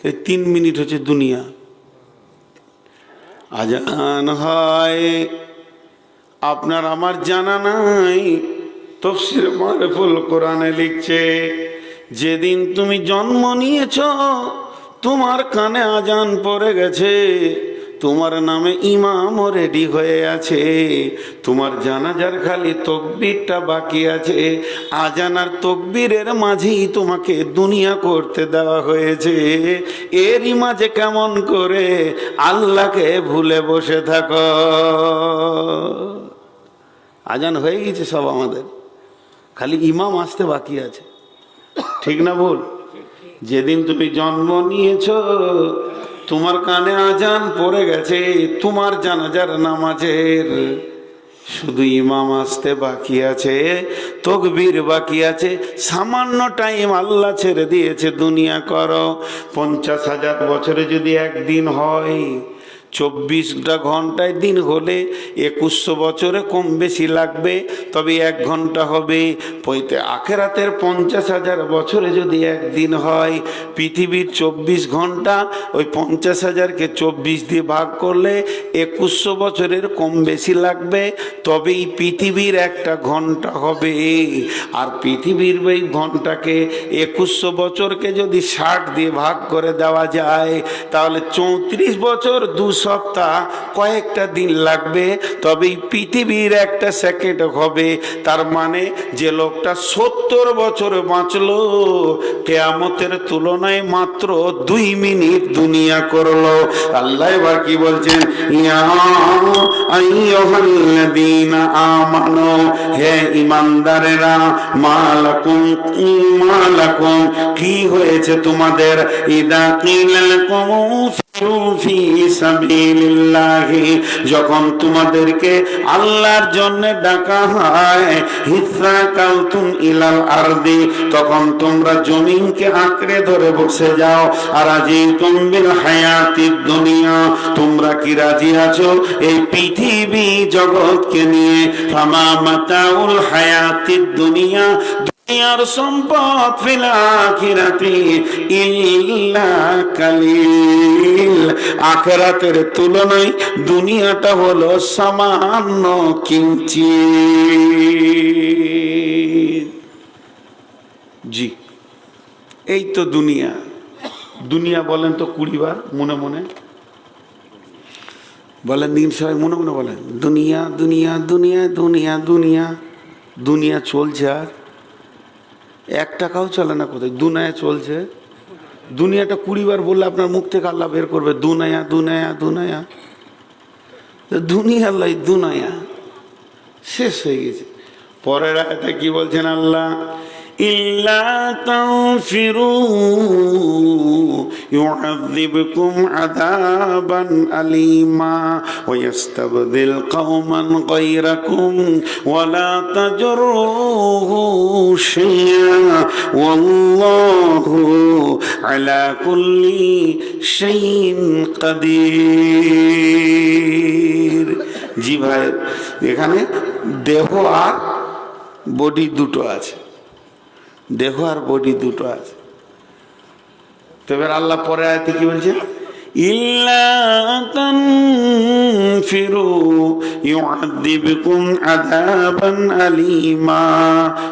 এই 3 মিনিট হচ্ছে দুনিয়া। আজান হয়, আপনার আমার জানা নাই, তাফসীর মারিফুল কোরআনে লিখছে যেদিন তুমি জন্ম নিয়েছ তোমার কানে আজান পড়ে গেছে, তোমার নামে ইমামও রেডি হয়ে আছে, তোমার জানাজার খালি তাকবীরটা বাকি আছে। আজান আর তাকবীরের মাঝেই তোমাকে দুনিয়া করতে দেওয়া হয়েছে। এরই মাঝে কেমন করে আল্লাহকে ভুলে বসে থাকো? আজান হয়ে গেছে সব আমাদের, খালি ইমাম আসতে বাকি আছে। ঠিক না ভুল? যেদিন তুমি জন্ম নিয়েছ তোমার কানে আজান পড়ে গেছে, তোমার জানাজার নামাজের শুধু ইমাম আসতে বাকি আছে, তাকবীর বাকি আছে। সামান্য টাইম আল্লাহ ছেড়ে দিয়েছে, দুনিয়া করো। 50,000 বছরে যদি একদিন হয়, 24টা ঘন্টায় দিন হলে 2100 বছরে কম বেশি লাগবে, তবে 1 ঘন্টা হবে। আখেরাতের 50,000 বছরে যদি একদিন হয়, পৃথিবীর 24 ঘন্টা, ওই 50,000কে 24 দিয়ে ভাগ করলে 2100 বছরের কম বেশি লাগবে, তবেই পৃথিবীর একটা ঘন্টা হবে। আর পৃথিবীর ওই ঘন্টাকে 2100 বছরকে যদি 60 দিয়ে ভাগ করে দেওয়া যায়, তাহলে 34 বছর 2 সপ্তাহ কয়েকটা দিন লাগবে, তবেই পৃথিবীর একটা সেকেন্ড হবে। তার মানে যে লোকটা 70 বছর বাঁচলো, কিয়ামতের তুলনায় মাত্র 2 মিনিট দুনিয়া করলো। আল্লাহ এবার কি বলছেন? ইয়া আইয়ুহাল্লাযীনা আমানু, হে ঈমানদারেরা, মালাকুম কি হয়েছে তোমাদের? ইদা কিলা লাকুম ফি সাবিলিল্লাহি, যখন তোমাদেরকে আল্লাহর জন্য ডাকা হয়, হিসাকালতুম ইলাল আরদি, তখন তোমরা জমিনকে আঁকড়ে ধরে বসে যাও। আর আজিতুম বিল হায়াতিদ দুনিয়া, তোমরা কি রাজি আছো এই পৃথিবী জগৎকে নিয়ে? ফামা মাতাউল হায়াতিদ দুনিয়া, দুনিয়ার সম্পদ ফিল আখিরাতি ইল্লা কালিল, আখিরাতের তুলনায় দুনিয়াটা হলো সামান্য কিঞ্চিত। জি, এই তো দুনিয়া। দুনিয়া বলেন তো 20 বার মনে মনে বলেন, দিন সবাই মনে মনে বলেন, দুনিয়া দুনিয়া দুনিয়া দুনিয়া দুনিয়া। দুনিয়া চলছে, আর 1 টাকাও চলে না কোথায়, দুনিয়া চলছে। দুনিয়াটা 20 বার বললে আপনার মুখ থেকে আল্লাহ বের করবে, দুনিয়া দুনিয়া দুনিয়া। দুনিয়া আল্লাহ, দুনিয়া শেষ হয়ে গেছে। পরের আয়াতে কি বলছেন আল্লাহ? ইল্লা তানফিরু ইউআযিবকুম আযাবান আলীমা ওয়া ইস্তাবদিল কওমান গায়রাকুম ওয়া লা তাজরুহু শাইআ ওয়াল্লাহু আলা কুল্লি শাইইন কাদির। জি ভাই, এখানে দেহ আর বডি দুটো আছে, দেহ আর বডি দুটো আছে। তো এবার আল্লাহ পরে আয়াতে কি বলছেন? ইল্লা তানফিরু ইউআযিবকুম আযাবান আলীমা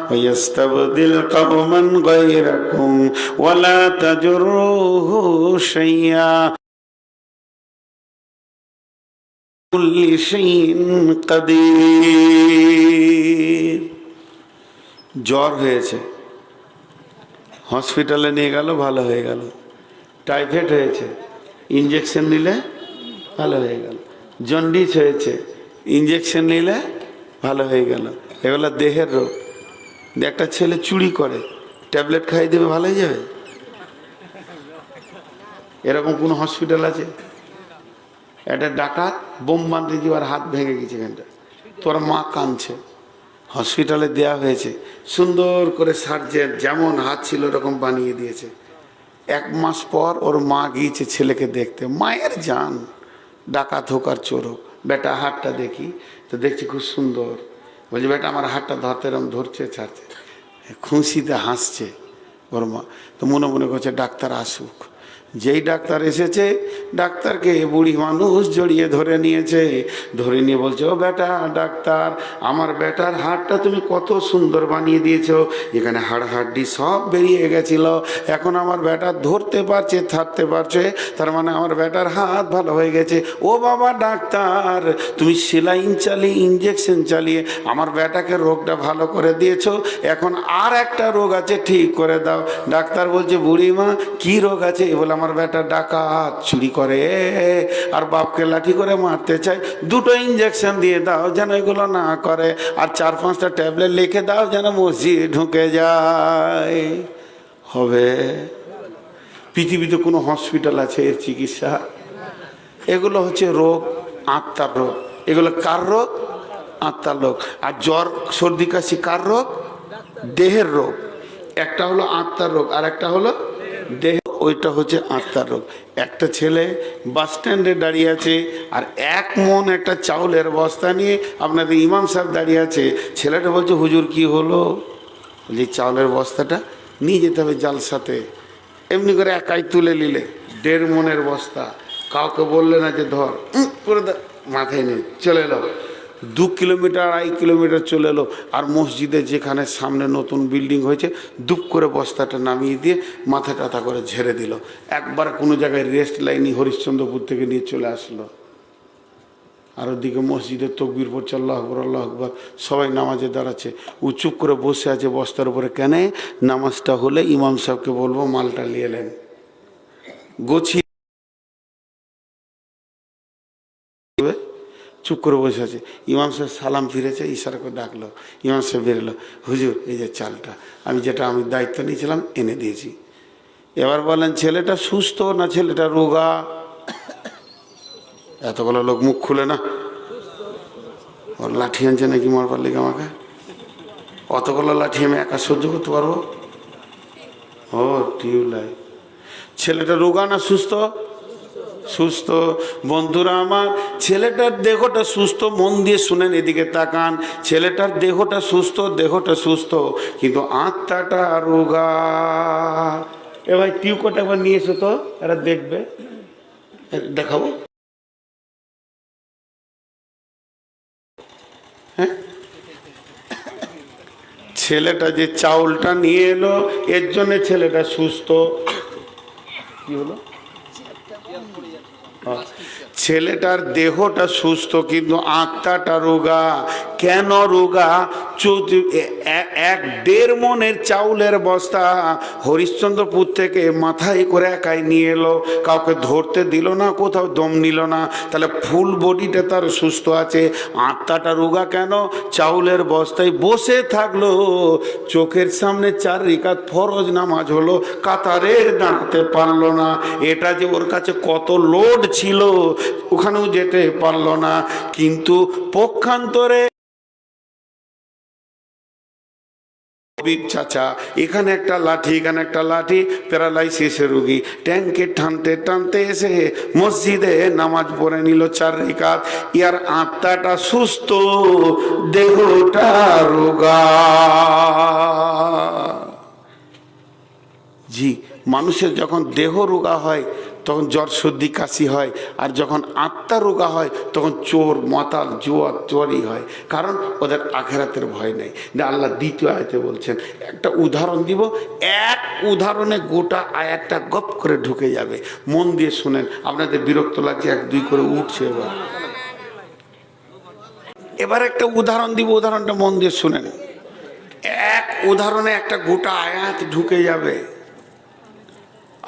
ওয়া ইস্তাবদিল কওমান গায়রাকুম ওয়া লা তাজরুহু শাইআ কুল্লি শাইইন কাদির। জ্বর হয়েছে, হসপিটালে নিয়ে গেল, ভালো হয়ে গেল। টাইফয়েড হয়েছে, ইঞ্জেকশন নিলে ভালো হয়ে গেল। জন্ডিস হয়েছে, ইঞ্জেকশন নিলে ভালো হয়ে গেল। এগুলো দেহের রোগ। একটা ছেলে চুরি করে, ট্যাবলেট খাইয়ে দেবে, ভালো হয়ে যাবে? এরকম কোনো হসপিটাল আছে? একটা ডাকাত বোম বাঁধতে যাওয়ার হাত ভেঙে গেছে, এখানটা তোর মা কাঁদছে, হসপিটালে দেয়া হয়েছে, সুন্দর করে সার্জেন যেমন হাত ছিল ওরকম বানিয়ে দিয়েছে। 1 মাস পর ওর মা গিয়েছে ছেলেকে দেখতে, মায়ের জান, ডাকাত হোক আর চোর হোক, বেটা হাতটা দেখি, তো দেখছি খুব সুন্দর। বলছে বেটা আমার হাতটা ধরতে এরম ধরছে ছাড়ছে, খুশিতে হাসছে ওর মা। তো মনে মনে করছে ডাক্তার আসুক। যেই ডাক্তার এসেছে, ডাক্তারকে বুড়ি মানুষ জড়িয়ে ধরে নিয়েছে, ধরে নিয়ে বলছে ও বেটা ডাক্তার, আমার বেটার হাড়টা তুমি কত সুন্দর বানিয়ে দিয়েছো, এখানে হাড় হাড্ডি সব বেরিয়ে গেছিল, এখন আমার বেটা ধরতে পারছে থাকতে পারছে, তার মানে আমার বেটার হাত ভালো হয়ে গেছে। ও বাবা ডাক্তার, তুমি সেলাইন চালিয়ে ইঞ্জেকশন চালিয়ে আমার বেটাকে রোগটা ভালো করে দিয়েছো, এখন আর একটা রোগ আছে ঠিক করে দাও। ডাক্তার বলছে বুড়িমা কি রোগ আছে? বলে আমার বেটা ডাকাত, চুরি করে আর বাপকে লাঠি করে মারতে চায়, দুটো ইঞ্জেকশন দিয়ে দাও যেন এগুলো না করে, আর 4-5টা ট্যাবলেট লিখে দাও যেন মসজিদ ঢুকে যায়। হবে? পৃথিবীতে কোনো হসপিটাল আছে এর চিকিৎসা? এগুলো হচ্ছে রোগ, আত্মার রোগ। এগুলো কার রোগ? আত্মার রোগ। আর জ্বর সর্দি কাশি কার রোগ? দেহের রোগ। একটা হলো আত্মার রোগ আর একটা হলো দেহ, ওইটা হচ্ছে আত্মার রোগ। একটা ছেলে বাস স্ট্যান্ডে দাঁড়িয়ে আছে আর 1 মণ একটা চাউলের বস্তা নিয়ে আপনাদের ইমাম সাহেব দাঁড়িয়ে আছে। ছেলেটা বলছে হুজুর কি হলো? বলছি চাউলের বস্তাটা নিয়ে যেতে হবে জালসাতে। এমনি করে একাই তুলে নিলে 1.5 মণের বস্তা, কাউকে বললে না যে ধর করে মাথায় নিয়ে চলে এলো। 2 কিলোমিটার 2.5 কিলোমিটার চলে এলো, আর মসজিদে যেখানে সামনে নতুন বিল্ডিং হয়েছে দুপ করে বস্তাটা নামিয়ে দিয়ে মাথা টাথা করে ঝেড়ে দিল। একবার কোনো জায়গায় রেস্ট লাইনি হরিশ্চন্দ্রপুর থেকে নিয়ে চলে আসলো। আর ওদিকে মসজিদে তকবির পড়ছে আল্লাহু আকবার আল্লাহু আকবার, সবাই নামাজে দাঁড়াচ্ছে, ও চুপ করে বসে আছে বস্তার উপরে। কেন? নামাজটা হলে ইমাম সাহেবকে বলবো মালটা নিয়ে এলেন। গোছিয়ে চুপ করে বসে আছে। ইমাম সাহেব সালাম ফিরেছে, ইশারা করে ডাকলো, ইমাম সাহেব বেরোলো, হুজুর এই যে চালটা আমি দায়িত্ব নিয়েছিলাম এনে দিয়েছি। এবার বলেন ছেলেটা সুস্থ না ছেলেটা রোগা? এতগুলো লোক মুখ খুলে না। ওর লাঠি আনছে নাকি মারবার লেগে আমাকে? অতগুলো লাঠি আমি একা সহ্য করতে পারবো? ও টিউবলাইট। ছেলেটা রোগা না সুস্থ? সুস্থ। বন্ধুরা আমার, ছেলেটার দেহটা সুস্থ, মন দিয়ে শুনেন, এদিকে তাকান। ছেলেটার দেহটা সুস্থ, কিন্তু আত্মাটা রোগা। এ ভাই টিউবটা একবার নিয়ে এসো তো, এরা দেখবে। দেখাবো? হ্যাঁ, ছেলেটা যে চাউলটা নিয়ে এলো এর জন্য ছেলেটা সুস্থ। কি হলো? ছেলেটার দেহটা সুস্থ কিন্তু আত্মাটা রোগা। কেন রোগা? 1.5 মণের চাউলের বস্তা হরিশ্চন্দ্রপুর থেকে মাথায় করে একাই নিয়ে এলো, কাউকে ধরতে দিল না, কোথাও দম নিল না। তাহলে ফুল বডিটা তার সুস্থ আছে, আত্মাটা রোগা কেন? চাউলের বস্তায় বসে থাকলো, চোখের সামনে 4 রাকাত ফরজ নামাজ হলো, কাতারে দাঁড়াতে পারলো না। এটা যে ওর কাছে কত লোড ছিল, ওখানেও যেতে পারলো না। কিন্তু পক্ষান্তরে চাচা এখানে একটা লাঠি, এখানে একটা লাঠি, প্যারালাইসিসের রোগী, ট্যাঙ্কে টানতে টানতে এসে মসজিদে নামাজ পড়ে নিল 4 রাকাত। ইয়ার আত্মাটা সুস্থ, দেহটা রোগা। জি, মানুষের যখন দেহ রোগা হয় তখন জ্বর সর্দি কাশি হয়, আর যখন আত্মা রোগা হয় তখন চোর মাতাল চোরই হয়। কারণ ওদের আখেরাতের ভয় নেই। আল্লাহ 2য় আয়াতে বলছেন, একটা উদাহরণ দিব, এক উদাহরণে গোটা আয়াতটা গপ করে ঢুকে যাবে। মন দিয়ে শুনেন, আপনাদের বিরক্ত লাগছে 1-2 করে উঠছে। এবার একটা উদাহরণ দিব, উদাহরণটা মন দিয়ে শুনেন। এক উদাহরণে একটা গোটা আয়াত ঢুকে যাবে।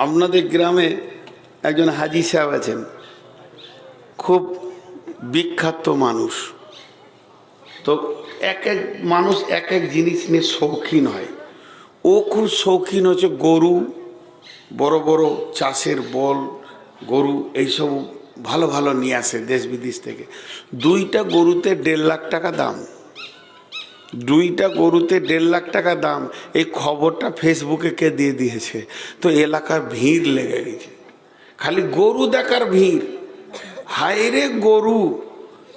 আপনাদের গ্রামে একজন হাজি সাহেব আছেন, খুব বিখ্যাত মানুষ। তো এক মানুষ এক জিনিস নিয়ে শৌখিন হয়। ও খুব শৌখিন হচ্ছে গরু, বড় বড় চাষের বল গরু, এইসব ভালো ভালো নিয়ে আসে দেশ বিদেশ থেকে। 2টা গরুতে 1.5 লাখ টাকা দাম। 2টা গরুতে 1.5 লাখ টাকা দাম। এই খবরটা ফেসবুকে কে দিয়ে দিয়েছে? তো এলাকার ভিড় লেগে গেছে, খালি গরু দেখার ভিড়। হায়রে গরু,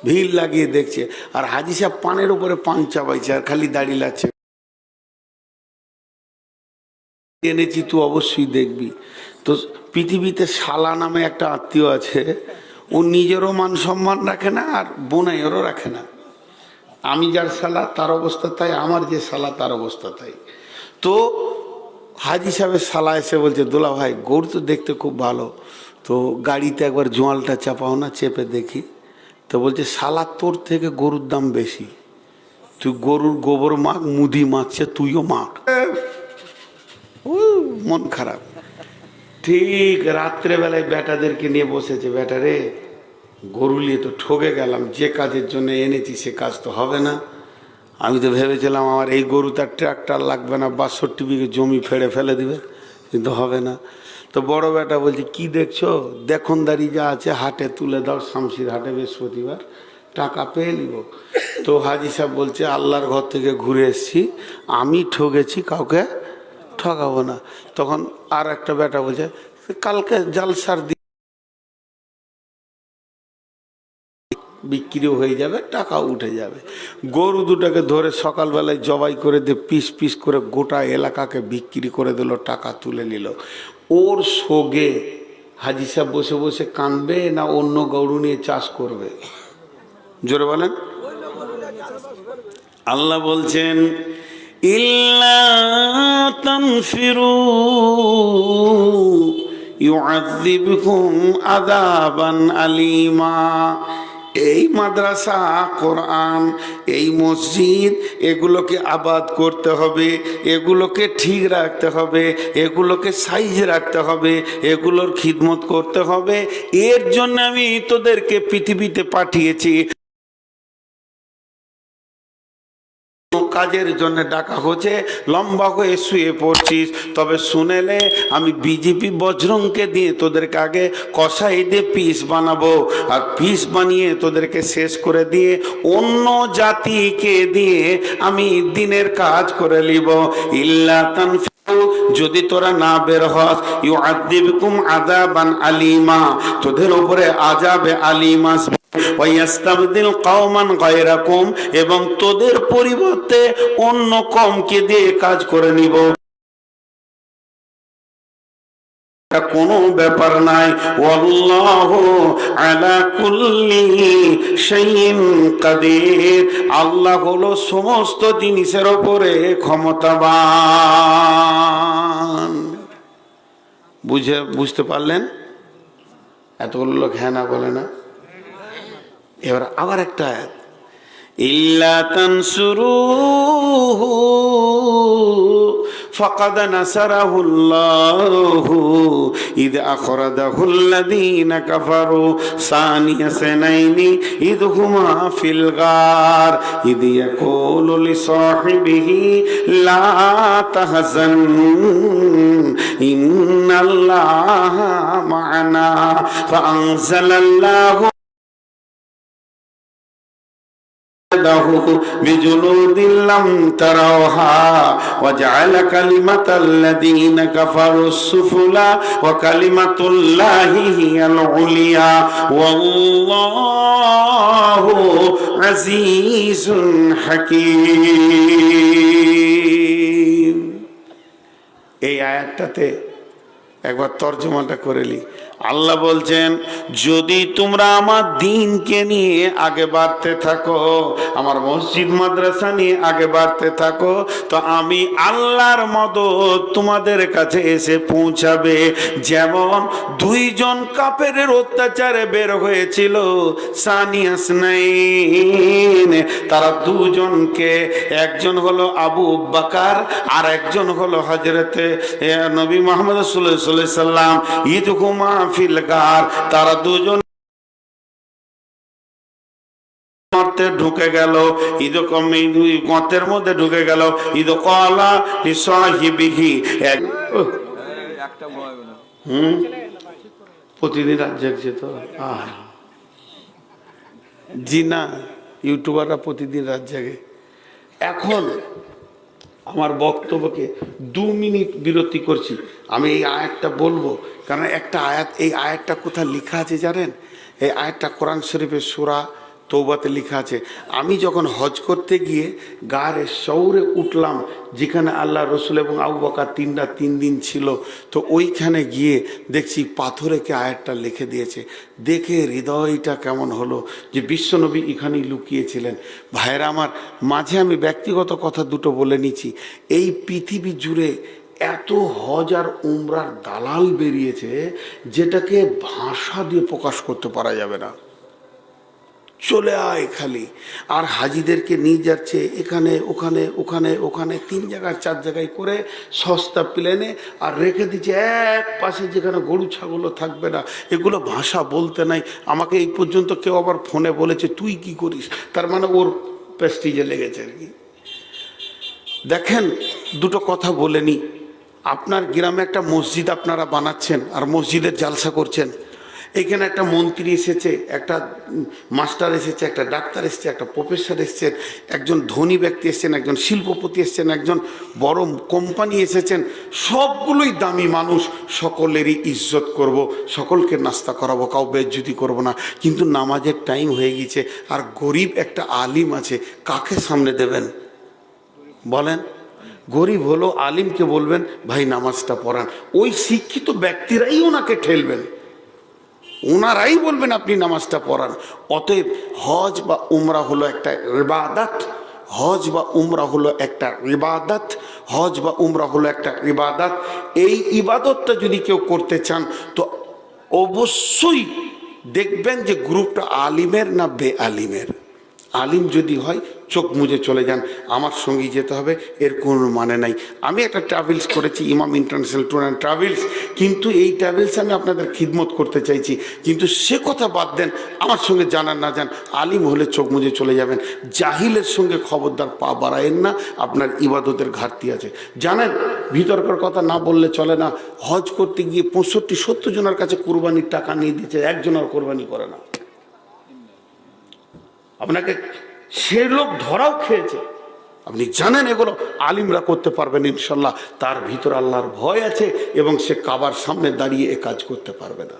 ভিড় লাগিয়ে দেখছে, আর হাজি সাহেব পানের উপরে পান চাবাইছে আর খালি দাঁড়িয়ে লাগছে। এনেছি তুই অবশ্যই দেখবি। তো পৃথিবীতে শালা নামে একটা আত্মীয় আছে, ও নিজেরও মান সম্মান রাখে না আর বোনাইয়েরও রাখে না। আমি যার শালা তার অবস্থা তাই, আমার যে শালা তার অবস্থা তাই। তো হাজি সাহেবের শালা এসে বলছে, দোলা ভাই গরু তো দেখতে খুব ভালো, তো গাড়িতে একবার জোয়ালটা চাপাও না, চেপে দেখি। তো বলছে, শালা তোর থেকে গরুর দাম বেশি, তুই গরুর গোবর মাখ, মুদি মাখছে তুইও মাখ। ও মন খারাপ। ঠিক রাত্রেবেলায় বেটাদেরকে নিয়ে বসেছে, বেটা রে গরু নিয়ে তো ঠকে গেলাম, যে কাজের জন্য এনেছি সে কাজ তো হবে না। আমি তো ভেবেছিলাম আমার এই গরু তার ট্রাক্টর লাগবে না, 62 বিঘে জমি ফেড়ে ফেলে দিবে, কিন্তু হবে না। তো বড় বেটা বলছে, কি দেখছো, দেখনদারি যা আছে হাটে তুলে দাও, শামসির হাটে বৃহস্পতিবার টাকা পেয়ে নিব। তো হাজি সাহেব বলছে, আল্লাহর ঘর থেকে ঘুরে এসেছি, আমি ঠকেছি, কাউকে ঠকাবো না। তখন আর একটা বেটা বলছে, কালকে জালসার বিক্রিও হয়ে যাবে, টাকাও উঠে যাবে। গরু দুটাকে ধরে সকালবেলায় জবাই করে দিয়ে পিস পিস করে গোটা এলাকাকে বিক্রি করে দিল, টাকা তুলে নিল। ওর সোগে হাজি সাহেব বসে বসে কাঁদবে না অন্য গরু নিয়ে চাষ করবে? জোরে বলেন। আল্লাহ বলছেন, ইল্লা তানফিরু ইউআযিবকুম আযাবান আলীমা। এই মাদ্রাসা, কোরআন, এই মসজিদ, এগুলোকে আবাদ করতে হবে, এগুলোকে ঠিক রাখতে হবে, এগুলোকে সাইজ রাখতে হবে, এগুলোর খিদমত করতে হবে। এর জন্য আমি তোদেরকে পৃথিবীতে পাঠিয়েছি। কাজের জন্য ডাকা হচ্ছে, লম্বা হয়ে শুয়ে পড়ছিস, তবে শুনেলে আমি বিজেপি বজরংকে দিয়ে তোদেরকে আগে কষাই দিয়ে পিস বানাবো, আর পিস বানিয়ে তোদেরকে শেষ করে দিয়ে অন্য জাতিকে দিয়ে আমি দিনের কাজ করে নিব। ইল্লা তানফিরু, যদি তোরা না বের হস, ইউআযিবকুম আযাবান আলীমা, তোদের উপরে আযাবে আলীম আসবে। ওয়াইয়াস্তাবদিল কওমান গায়রাকুম, এবং তোদের পরিবর্তে অন্য কওমকে দিয়ে কাজ করে নিব। কোনো ব্যাপার নাই। ওয়াল্লাহু আলা কুল্লি শাইইন কাদির, আল্লাহ হলো সমস্ত জিনিসের উপরে ক্ষমতাবান। বুঝতে পারলেন? এতগুলো লোক হ্যাঁ না বলে না। এবার আবার একটা আয়াত, ইল্লা তানসুরুহু ফাকাদ নাসারাহুল্লাহু ইদ আখরাজাহুল্লাযীনা কাফারু সানিয়া সানাইনি ইদ হুমা ফিল গার ইদ ইয়াকুলু লিসাহিবিহি লা তাহজান ইন্নাল্লাহা মা'ানা ফাআনজালাল্লাহু بجنود لم تروها وجعل كلمة الذين كفروا السفلى وكلمة الله هي العليا والله عزيز حكيم। এই আয়াতটাতে একবার তর্জমাটা করে নি। আল্লাহ বলছেন, যদি তোমরা আমার দ্বীনকে নিয়ে আগে বাড়তে থাকো, আমার মসজিদ মাদ্রাসা নিয়ে আগে বাড়তে থাকো, তো আমি আল্লাহর মদদ তোমাদের কাছে এসে পৌঁছাবে। যেমন দুইজন কাফেরের অত্যাচারে বের হয়েছিল সানিয়া ইসনাইন, তারা দুজনকে, একজন হলো আবু বকর আর একজন হলো হযরতে নবী মুহাম্মদ সাল্লাল্লাহু আলাইহি সাল্লাম। ইদহুমা ফিল গার, তারা দুজন ঢুকে গেল, গর্তের মধ্যে ঢুকে গেল। ঈদ ক্বালা লিসাহিবিহি, প্রতিদিন রাত জাগছে তো জি না, ইউটিউবাররা প্রতিদিন রাত জাগে। এখন আমার বক্তব্যকে 2 মিনিট বিরতি করছি, আমি এই আয়াতটা বলবো, কারণ একটা আয়াত, এই আয়াতটা কোথায় লেখা আছে জানেন? এই আয়াতটা কোরআন শরীফের সূরা তৌবাতে লেখা আছে, আমি যখন হজ করতে গিয়ে গারে শৌরে উঠলাম, যেখানে আল্লাহ রসুল এবং আবু বকর 3 দিন ছিল, তো ওইখানে গিয়ে দেখছি পাথরেকে আয়াতটা লিখে দিয়েছে। দেখে হৃদয়টা কেমন হলো যে বিশ্বনবী এখানেই লুকিয়েছিলেন। ভাইয়েরা আমার, মাঝে আমি ব্যক্তিগত কথা দুটো বলে নিচ্ছি। এই পৃথিবী জুড়ে এত হজ আর উমরার দালাল বেরিয়েছে, যেটাকে ভাষা দিয়ে প্রকাশ করতে পারা যাবে না। চলে আয় খালি, আর হাজিদেরকে নিয়ে যাচ্ছে এখানে ওখানে ওখানে ওখানে 3 জায়গায় 4 জায়গায় করে সস্তা প্লেনে, আর রেখে দিচ্ছে এক পাশে যেখানে গরু ছাগলও থাকবে না। এগুলো ভাষা বলতে নাই। আমাকে এই পর্যন্ত কেউ আবার ফোনে বলেছে তুই কি করিস, তার মানে ওর প্রেস্টিজে লেগেছে আর কি। দেখেন, দুটো কথা বলে নি। আপনার গ্রামে একটা মসজিদ আপনারা বানাচ্ছেন আর মসজিদের জালসা করছেন। এখানে একটা মন্ত্রী এসেছে, একটা মাস্টার এসেছে, একটা ডাক্তার এসেছে, একটা প্রফেসর এসেছেন, একজন ধনী ব্যক্তি এসেছেন, একজন শিল্পপতি এসেছেন, একজন বড় কোম্পানি এসেছেন। সবগুলোই দামি মানুষ, সকলেরই ইজ্জত করব, সকলকে নাস্তা করাবো, কাউ বেজ্জতি করবো না। কিন্তু নামাজের টাইম হয়ে গেছে, আর গরিব একটা আলিম আছে, কাকে সামনে দেবেন বলেন? গরিব হলো, আলিমকে বলবেন ভাই নামাজটা পড়ান। ওই শিক্ষিত ব্যক্তিরাই ওনাকে ঠেলবেন, ওনারাই বলবেন আপনি নামাজটা পড়ান। অতএব হজ বা উমরা হলো একটা ইবাদত, হজ বা উমরা হলো একটা ইবাদত, হজ বা উমরা হলো একটা ইবাদত। এই ইবাদতটা যদি কেউ করতে চান তো অবশ্যই দেখবেন যে গ্রুপটা আলিমের না বে আলিমের। আলিম যদি হয় চোখ মুজে চলে যান, আমার সঙ্গী যেতে হবে, এর কোনো মানে নাই। আমি একটা ট্রাভেলস করেছি, ইমাম ইন্টারন্যাশনাল ট্যুর অ্যান্ড ট্রাভেলস, কিন্তু এই ট্রাভেলসে আমি আপনাদের খিদমত করতে চাইছি। কিন্তু সে কথা বাদ দেন, আমার সঙ্গে জানান না যান, আলিম হলে চোখ মুজে চলে যাবেন। জাহিলের সঙ্গে খবরদার পা বাড়ায়েন না, আপনার ইবাদতের ঘাটতি আছে। জানেন, ভিতরকার কথা না বললে চলে না, হজ করতে গিয়ে 65-70 জনের কাছে কোরবানির টাকা নিয়ে দিয়েছে, একজনের কোরবানি করে না। আপনাকে সে লোক ধরাও খেয়েছে, আপনি জানেন। এগুলো আলিমরা করতে পারবেন ইনশাল্লাহ, তার ভিতর আল্লাহর ভয় আছে এবং সে কাবার সামনে দাঁড়িয়ে এ কাজ করতে পারবে না।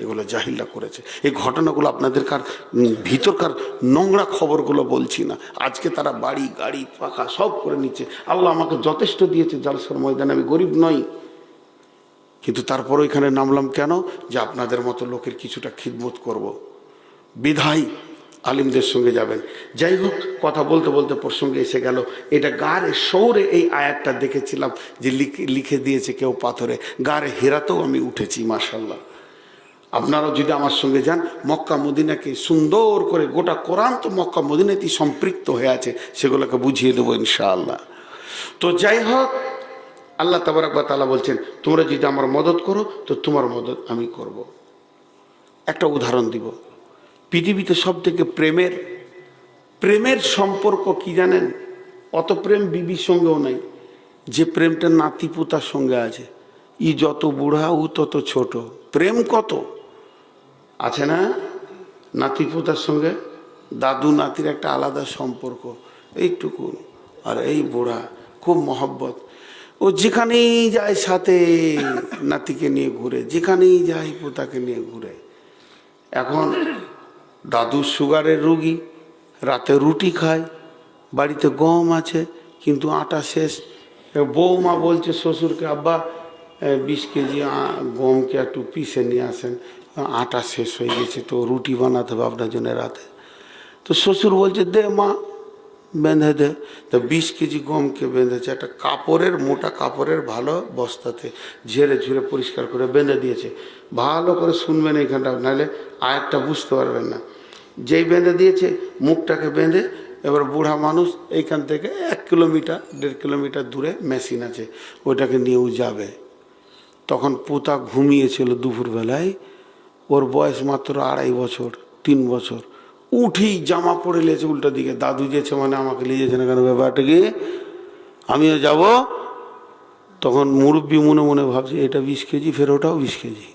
এগুলো জাহিলরা করেছে। এই ঘটনাগুলো আপনাদের ভিতরকার নোংরা খবরগুলো বলছি না। আজকে তারা বাড়ি গাড়ি পাকা সব করে নিচ্ছে। আল্লাহ আমাকে যথেষ্ট দিয়েছে জালসার ময়দানে, আমি গরিব নই, কিন্তু তারপর এখানে নামলাম কেন? যে আপনাদের মতো লোকের কিছুটা খিদমত করব। বিধায় আলিমদের সঙ্গে যাবেন। যাই হোক, কথা বলতে বলতে প্রসঙ্গে এসে গেল, এটা গারে শৌরে এই আয়াতটা দেখেছিলাম যে লিখে দিয়েছে কেউ পাথরে। গারে হেরাতেও আমি উঠেছি মাশাল্লাহ। আপনারাও যদি আমার সঙ্গে যান, মক্কা মদিনাকে সুন্দর করে, গোটা কোরআন তো মক্কা মদিনাতেই সম্পৃক্ত হয়ে আছে, সেগুলোকে বুঝিয়ে দেবো ইনশাআল্লাহ। তো যাই হোক, আল্লাহ তাবারাক ওয়া তাআলা বলছেন তোমরা যদি আমার মদত করো তো তোমার মদত আমি করব। একটা উদাহরণ দিব। পৃথিবীতে সব থেকে প্রেমের সম্পর্ক কি জানেন? অত প্রেম বিবির সঙ্গেও নাই, যে প্রেমটা নাতি পুতার সঙ্গে আছে। ই যত বুড়া ও তত ছোট। প্রেম কত আছে না নাতি পুতার সঙ্গে? দাদু নাতির একটা আলাদা সম্পর্ক, এইটুকু। আর এই বুড়া খুব মহব্বত, ও যেখানেই যায় সাথে নাতিকে নিয়ে ঘুরে, যেখানেই যায় পোতাকে নিয়ে ঘুরে। এখন দাদু সুগারের রুগী, রাতে রুটি খায়, বাড়িতে গম আছে কিন্তু আটা শেষ। বৌমা বলছে শ্বশুরকে, আব্বা 20 কেজি গমকে একটু পিষে নিয়ে আসেন, আটা শেষ হয়ে গেছে, তো রুটি বানাতে হবে আপনার জন্য রাতে। তো শ্বশুর বলছে দে মা, বেঁধে দে। তো 20 কেজি গমকে বেঁধেছে একটা কাপড়ের, মোটা কাপড়ের ভালো বস্তাতে, ঝেড়ে ঝুড়ে পরিষ্কার করে বেঁধে দিয়েছে। ভালো করে শুনবেন এইখানটা, নাহলে আয়াতটা বুঝতে পারবেন না। যেই বেঁধে দিয়েছে, মুখটাকে বেঁধে, এবার বুড়া মানুষ এইখান থেকে 1 কিলোমিটার 1.5 কিলোমিটার দূরে মেশিন আছে, ওইটাকে নিয়েও যাবে। তখন পোতা ঘুমিয়েছিল দুপুরবেলায়, ওর বয়স মাত্র 2.5 বছর 3 বছর। উঠেই জামা পরে লেছে উল্টো দিকে, দাদু যেছে মানে আমাকে নিয়ে যেছে না কেন, ব্যাপারটা কি আমিও যাব। তখন মুরব্বী মনে মনে ভাবছে এটা 20 কেজি, ফের ওটাও 20 কেজি।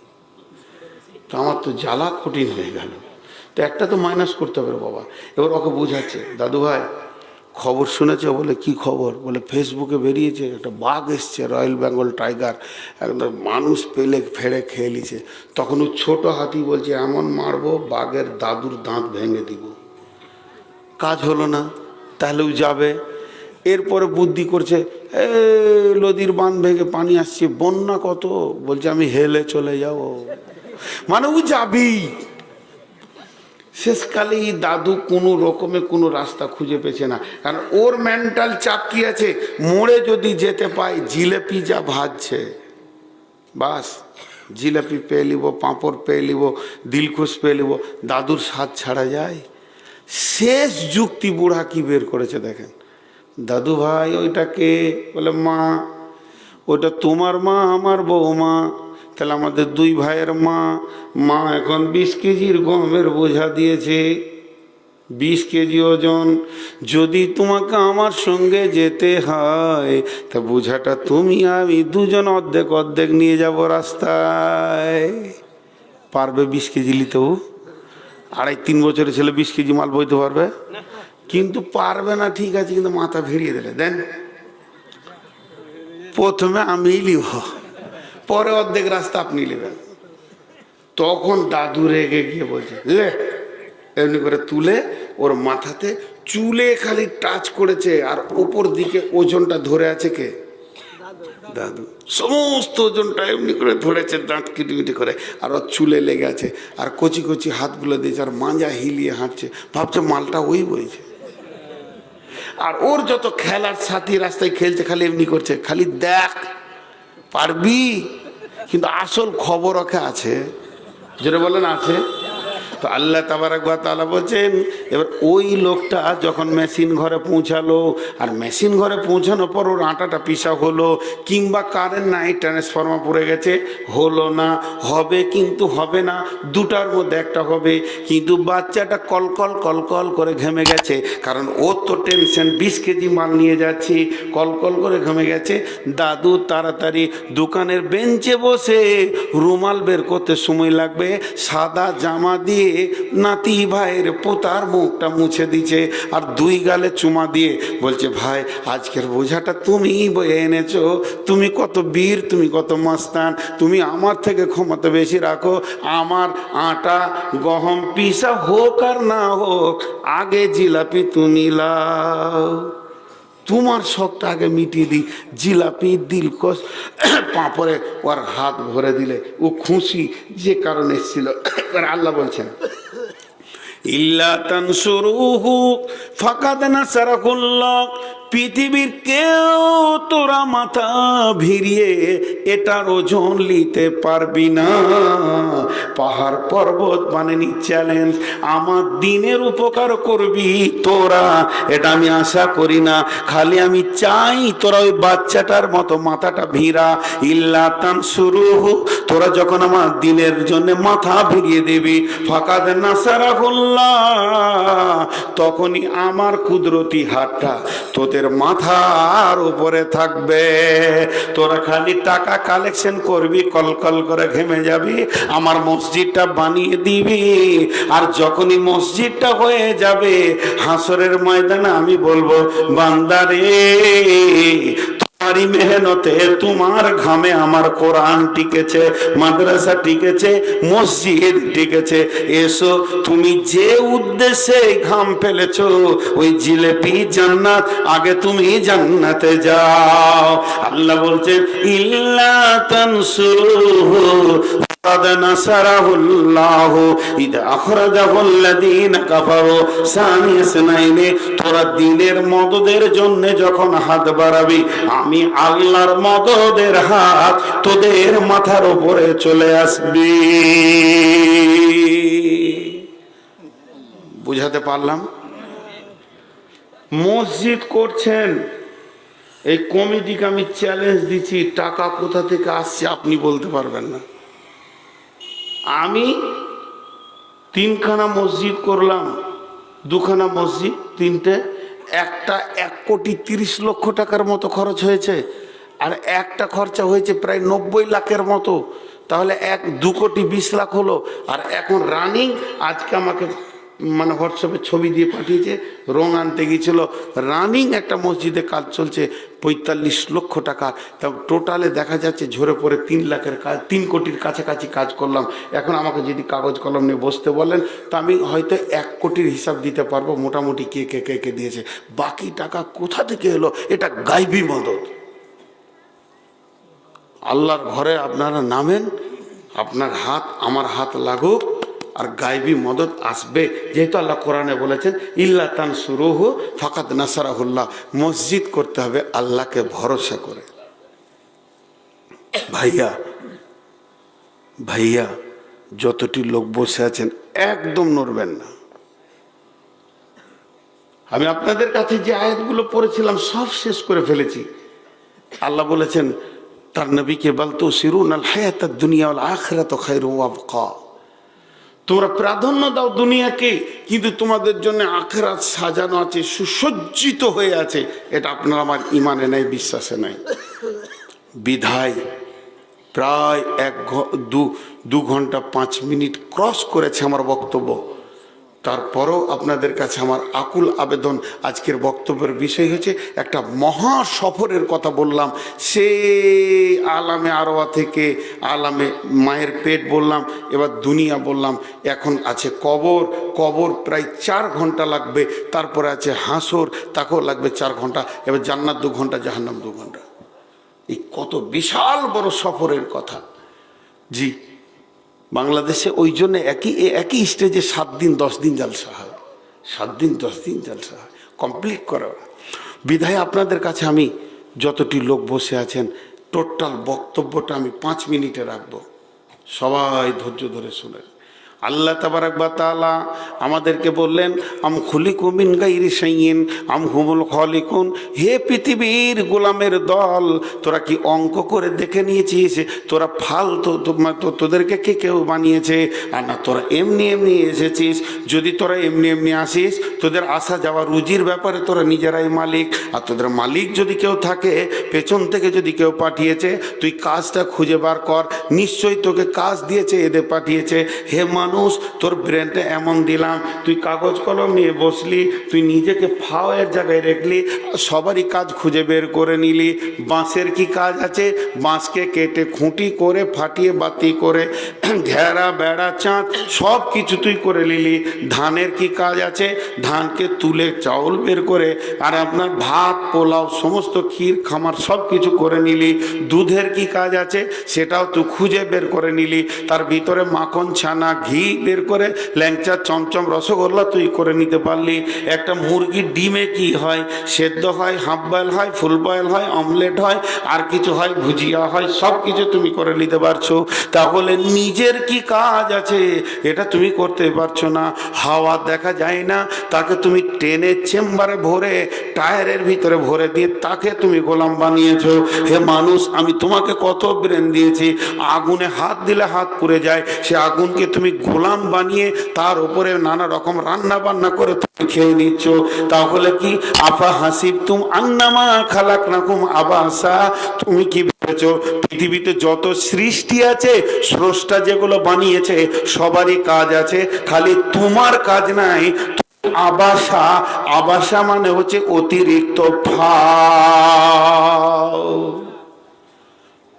তো আমার তো জ্বালা কঠিন হয়ে গেল। তো একটা তো মাইনাস করতে হবে বাবা। এবার ওকে বোঝাচ্ছে, দাদু ভাই খবর শুনেছে? বলে কি খবর? বলে ফেসবুকে বেরিয়েছে একটা বাঘ এসছে, রয়্যাল বেঙ্গল টাইগার, একদম মানুষ পেলে ফেড়ে খেয়ে নিছে। তখন ও ছোট হাতি বলছে এমন মারবো বাঘের দাদুর দাঁত ভেঙে দিব। কাজ হলো না, তাহলেও যাবে। এরপরে বুদ্ধি করছে, নদীর বাঁধ ভেঙে পানি আসছে, বন্যা কত, বলছে আমি হেলে চলে যাবো, মানে ও যাবেই। শেষকালে দাদু কোনো রকমে কোনো রাস্তা খুঁজে পেছে না, কারণ ওর মেন্টাল চাপ কি আছে, মোড়ে যদি যেতে পাই জিলেপি যা ভাজছে, বাস জিলাপি পেয়ে নিব, পাঁপড় পেয়ে নিব, দিলখুশ পেয়ে নিব, দাদুর স্বাদ ছাড়া যায়। শেষ যুক্তি বুড়া কি বের করেছে দেখেন, দাদু ভাই ওইটাকে, বলে মা ওটা তোমার মা আমার বৌমা, তাহলে আমাদের দুই ভাইয়ের মা। মা এখন 20 কেজির গমের বোঝা দিয়েছে, 20 কেজি ওজন। যদি তোমাকে আমার সঙ্গে যেতে হয় তা বোঝাটা তুমি আমি দুজন অর্ধেক অর্ধেক নিয়ে যাব রাস্তায়। পারবে 20 কেজি নিতেও? 2.5-3 বছরের ছেলে 20 কেজি মাল বইতে পারবে? কিন্তু পারবে না, ঠিক আছে, কিন্তু মাথা ভিড়িয়ে দিলে দেন, প্রথমে আমি নিব, পরে অর্ধেক রাস্তা আপনি নেবেন। তখন দাদু রেগে গিয়ে বলছে, এমনি করে তুলে ওর মাথাতে চুলে খালি টাচ করেছে, আর উপর দিকে ওজনটা ধরে আছে কে? দাদু। সমস্ত ওজনটা এমনি করে ধরেছে, দাঁত কিটিমিটি করে, আর ওর চুলে লেগে আছে, আর কচি কচি হাতগুলো দিয়েছে, আর মাঞ্জা হিলিয়ে হাঁটছে, ভাবছে মালটা ওই বইছে। আর ওর যত খেলার সাথী রাস্তায় খেলছে, খালি এমনি করছে, খালি দেখ পারবি। কিন্তু আসল খবর ওকে আছে, যেটা বলেন আছে। তো আল্লাহ তাবারাক ওয়া তাআলা বলছেন, এবার ওই লোকটা যখন মেশিন ঘরে পৌঁছালো, আর মেশিন ঘরে পৌঁছানোর পর ওর আটাটা পিসা হলো, কিংবা কারেন্ট নাই, ট্রান্সফর্মার পড়ে গেছে, হলো না, হবে কিন্তু হবে না, দুটার মধ্যে একটা হবে। কিন্তু বাচ্চাটা কলকল কলকল করে ঘেমে গেছে, কারণ ওর তো টেনশন, 20 কেজি মাল নিয়ে যাচ্ছি, কলকল করে ঘেমে গেছে। দাদু তাড়াতাড়ি দোকানের বেঞ্চে বসে, রুমাল বের করতে সময় লাগবে, সাদা জামা দিয়ে নাতি ভাইয়ের পোতার মুখটা মুছে দিচ্ছে, আর 2 গালে চুমা দিয়ে বলছে, ভাই আজকের বোঝাটা তুমি বয়ে এনেছো, তুমি কত বীর, তুমি কত মস্তান, তুমি আমার থেকে ক্ষমতা বেশি রাখো। আমার আটা গহম পিসা হোক আর না হোক, আগে জিলাপি তুমি লাও, তোমার শখটা আগে মিটিয়ে দিই। জিলাপি দিলকশ পাঁপড়ে ওর হাত ভরে দিলে ও খুশি, যে কারণে এসেছিল। আল্লাহ বলছেন, ইল্লা তানসুরুহু ফাকাদ নাসারাহুল্লাহ, পৃথিবীর কেউ তোরা মাথা ভিড়িয়ে এটার ওজন নিতে পারবি না। পাহাড় পর্বত মানেনি চ্যালেঞ্জ, আমার দিনের উপকার করবি তোরা, এটা আমি আশা করি না, খালি আমি চাই তোরা ওই বাচ্চাটার মতো মাথাটা ভিড়া। ইল্লা তানসুরুহু, তোরা যখন আমার দিনের জন্য মাথা ভিড়িয়ে দিবি, ফাকাদ নাসারাহুল্লাহ, তখনই আমার কুদরতি হাতটা তোদের মাথার উপরে থাকবে। তোরা খালি টাকা কালেকশন করবি, কলকল করে ঘেমে যাবি, আমার মসজিদটা বানিয়ে দিবি, আর যখনই মসজিদটা হয়ে যাবে হাসরের ময়দানে আমি বলবো, বান্দারে তোমারই মেহনতে, তোমার ঘামে আমার কোরআন টিকেছে, মাদ্রাসা টিকেছে, মসজিদ টিকেছে, এসো তুমি যে উদ্দেশ্যে ঘাম ফেলেছো, ওই জিলেপি জান্নাত, আগে তুমি জান্নাতে যাও। আল্লাহ বলছেন, ইল্লা তানসুরুহু ফাকাদ নাসারাহুল্লাহু ইযা আখরাজাহুল্লাযীনা কাফারু সানিয়া ইসনাইনি, তোরা দ্বীনের মদদের জন্য যখন হাত বাড়াবি, আমি আল্লাহর মদদের হাত তোদের মাথার উপরে চলে আসবি। বুঝাতে পারলাম? মসজিদ করছেন, এই কমিটিকে আমি চ্যালেঞ্জ দিচ্ছি, টাকা কোথা থেকে আসছে আপনি বলতে পারবেন না। আমি 3খানা মসজিদ করলাম, 2খানা মসজিদ, 3টে, একটা 1,30,00,000 টাকার মতো খরচ হয়েছে, আর একটা খরচা হয়েছে প্রায় 90 লাখের মতো, তাহলে 2,20,00,000 হলো। আর এখন রানিং, আজকে আমাকে মানে হোয়াটসঅ্যাপে ছবি দিয়ে পাঠিয়েছে, রং আনতে গিয়েছিল, রানিং একটা মসজিদে কাজ চলছে 45 লক্ষ টাকা, তা টোটালে দেখা যাচ্ছে ঝরে পড়ে 3 লাখের কাজ, 3 কোটির কাছাকাছি কাজ করলাম। এখন আমাকে যদি কাগজ কলম নিয়ে বসতে বলেন তো আমি হয়তো 1 কোটির হিসাব দিতে পারবো মোটামুটি কে কে কে কে দিয়েছে। বাকি টাকা কোথা থেকে এলো? এটা গাইবী মদদ। আল্লাহর ঘরে আপনারা নামেন, আপনার হাত আমার হাত লাগুক, আর গায়বী মদদ আসবে। যেহেতু আল্লাহ কোরআনে বলেছেন ইল্লা তানসুরুহু ফাকাদ নাসারাহুল্লাহ, মসজিদ করতে হবে আল্লাহকে ভরসা করে। ভাইয়া ভাইয়া যতটি লোক বসে আছেন একদম নড়বেন না। আমি আপনাদের কাছে যে আয়াতগুলো পড়েছিলাম সব শেষ করে ফেলেছি। আল্লাহ বলেছেন তার নবীকে, বল তুসিরুনাল হায়াতাদ দুনিয়া ওয়াল আখিরাতু খায়রুম ওয়া আবকা, তোমরা প্রাধান্য দাও দুনিয়াকে, কিন্তু তোমাদের জন্য আখিরাত সাজানো আছে, সুসজ্জিত হয়ে আছে। এটা আপনার আমার ইমানে নাই, বিশ্বাসে নাই। বিধায় প্রায় 2 ঘন্টা 5 মিনিট ক্রস করেছে আমার বক্তব্য। তারপরও আপনাদের কাছে আমার আকুল আবেদন, আজকের বক্তব্যের বিষয় হচ্ছে একটা মহা সফরের কথা বললাম। সে আলামে আরওয়া থেকে আলামে মায়ের পেট বললাম, এবার দুনিয়া বললাম, এখন আছে কবর। কবর প্রায় 4 ঘন্টা লাগবে, তারপরে আছে হাসর, তাকেও লাগবে 4 ঘন্টা, এবার জান্নাত 2 ঘন্টা, জাহান্নাম 2 ঘন্টা। এই কত বিশাল বড় সফরের কথা। জি, বাংলাদেশে ওই জন্য একই স্টেজে 7 দিন 10 দিন জালসা হয়, 7 দিন 10 দিন জালসা হয়, কমপ্লিট করা। বিধায় আপনাদের কাছে আমি যতটি লোক বসে আছেন টোটাল বক্তব্যটা আমি 5 মিনিটে রাখবো, সবাই ধৈর্য ধরে শুনেন। আল্লাহ তাবারাক ওয়া তাআলা আমাদেরকে বললেন আম খুলিকু মিন গায়রি শাইইন আম হুমুল খালিকুন। হে পৃথিবীর গোলামের দল, তোরা কি অঙ্ক করে দেখে নিয়েছিস তোরা ফালতু তোদেরকে কে কেউ বানিয়েছে? আর না, তোরা এমনি এমনি এসেছিস। যদি তোরা এমনি এমনি আসিস, তোদের আসা যাওয়া রুজির ব্যাপারে তোরা নিজেরাই মালিক। আর তোদের মালিক যদি কেউ থাকে, পেছন থেকে যদি কেউ পাঠিয়েছে, তুই কাজটা খুঁজে বার কর, নিশ্চয়ই তোকে কাজ দিয়েছে, এদের পাঠিয়েছে। হে মানুষ, তোর ব্রেনটা এমন দিলাম, তুই কাগজ কলম নিয়ে বসলি, তুই নিজেকে ফাওয়ের জায়গায় রাখলি, সবারই কাজ খুঁজে বের করে নিলি। বাঁশের কি কাজ আছে? বাঁশকে কেটে খুঁটি করে ফাটিয়ে বাতি করে ঘেরা বেড়া চাঁদ সব কিছু তুই করে নিলি। ধানের কি কাজ আছে? ধানকে তুলে চাউল বের করে, আর আপনার ভাত পোলাও সমস্ত ক্ষীর খামার সব কিছু করে নিলি। দুধের কি কাজ আছে? সেটাও তুই খুঁজে বের করে নিলি। তার ভিতরে মাখন ছানা ঘি বের করে ল্যাংচা চমচম রসগোল্লা তুই করে নিতে পারলি। একটা মুরগির ডিমে কি হয়? সেদ্ধ হয়, হাফ বয়েল হয়, ফুল বয়েল হয়, অমলেট হয়, আর কিছু হয়, ভুজিয়া হয়, সব কিছু তুমি করে নিতে পারছো। তাহলে নিজের কি কাজ আছে? এটা তুমি করতে পারছো না। হাওয়া দেখা যায় না, তাকে তুমি টেনে চেম্বারে ভরে টায়ারের ভিতরে ভরে দিয়ে তাকে তুমি গোলাম বানিয়েছো। হে মানুষ, আমি তোমাকে কত ব্রেন দিয়েছি। আগুনে হাত দিলে হাত পুড়ে যায়, সে আগুনকে তুমি গোলাম বানিয়ে তার উপরে নানা রকম রান্না বান্না করে তুমি খেয়ে নিচ্ছ। তাহলে কি আফা হাসিবতুম আন্নামা খালাকনাকুম আবাসা, তুমি কি ভেবেছো পৃথিবীতে যত সৃষ্টি আছে, স্রষ্টা যেগুলো বানিয়েছে সবারই কাজ আছে, খালি তোমার কাজ নাই। আবাসা, আবাসা মানে হচ্ছে অতিরিক্ত ফাও।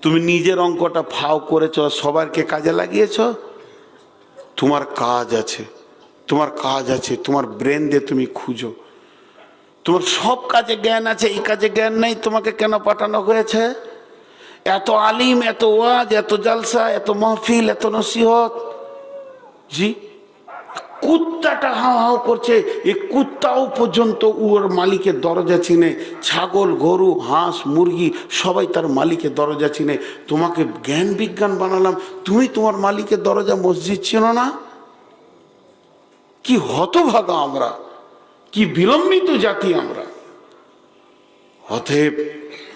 তুমি নিজের অঙ্কটা ফাও করেছ, সবারকে কাজে লাগিয়েছ। তোমার কাজ আছে, তোমার কাজ আছে, তোমার ব্রেন দিয়ে তুমি খুঁজো। তোমার সব কাজে জ্ঞান আছে, এই কাজে জ্ঞান নেই, তোমাকে কেন পাঠানো হয়েছে? এত আলিম, এত ওয়াজ, এত জালসা, এত মাহফিল, এত নসিহত। জি, কুত্তাটা হাও হাও করছে, এই কুত্তাও পর্যন্ত ওর মালিকের দরজা চিনে। ছাগল, গরু, হাঁস, মুরগি সবাই তার মালিকের দরজা চিনে। তোমাকে জ্ঞান বিজ্ঞান বানালাম, তুমি তোমার মালিকের দরজা মসজিদ চিনো না? কি হতভাগা আমরা, কি বিলম্বিত জাতি আমরা। অতএব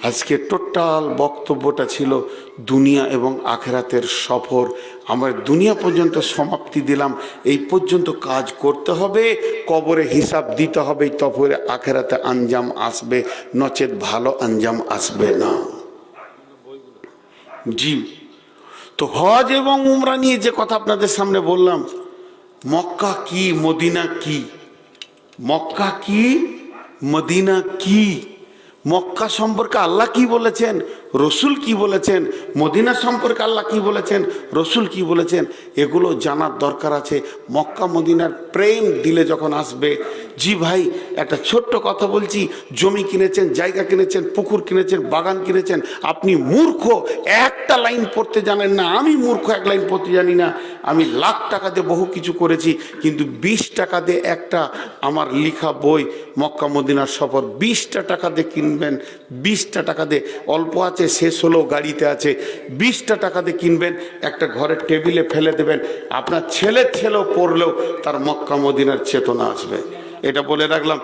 আজকে টোটাল বক্তব্যটা ছিল দুনিয়া এবং আখেরাতের সফর। আমরা দুনিয়া পর্যন্ত সমাপ্তি দিলাম, এই পর্যন্ত কাজ করতে হবে, কবরে হিসাব দিতে হবে, তবে আখেরাতে আঞ্জাম আসবে, নচেত ভালো আঞ্জাম আসবে না। জি, তো হজ এবং উমরা নিয়ে যে কথা আপনাদের সামনে বললাম, মক্কা কি মদিনা কি? মক্কা কি মদিনা কি? মক্কা সম্পর্কে আল্লাহ কি বলেছেন, রসুল কি বলেছেন, মদিনা সম্পর্কে আল্লাহ কি বলেছেন, রসুল কি বলেছেন, এগুলো জানার দরকার আছে। মক্কা মদিনার প্রেম দিলে যখন আসবে, জি ভাই একটা ছোট্ট কথা বলছি, জমি কিনেছেন, জায়গা কিনেছেন, পুকুর কিনেছেন, বাগান কিনেছেন, আপনি মূর্খ, একটা লাইন পড়তে জানেন না। আমি মূর্খ, এক লাইন পড়তে জানি না। আমি লাখ টাকা দিয়ে বহু কিছু করেছি, কিন্তু 20 টাকা দিয়ে একটা আমার লেখা বই মক্কা মদিনার সফর 20টা টাকা দিয়ে কিনবেন, 20টা টাকা দিয়ে, অল্প আছে শেষ হলেও গাড়িতে আছে, 20টা টাকা দিয়ে কিনবেন, একটা ঘরের টেবিলে ফেলে দেবেন, আপনার ছেলেও পড়লেও তার মক্কা মদিনার চেতনা আসবে। এটা বলে রাখলাম।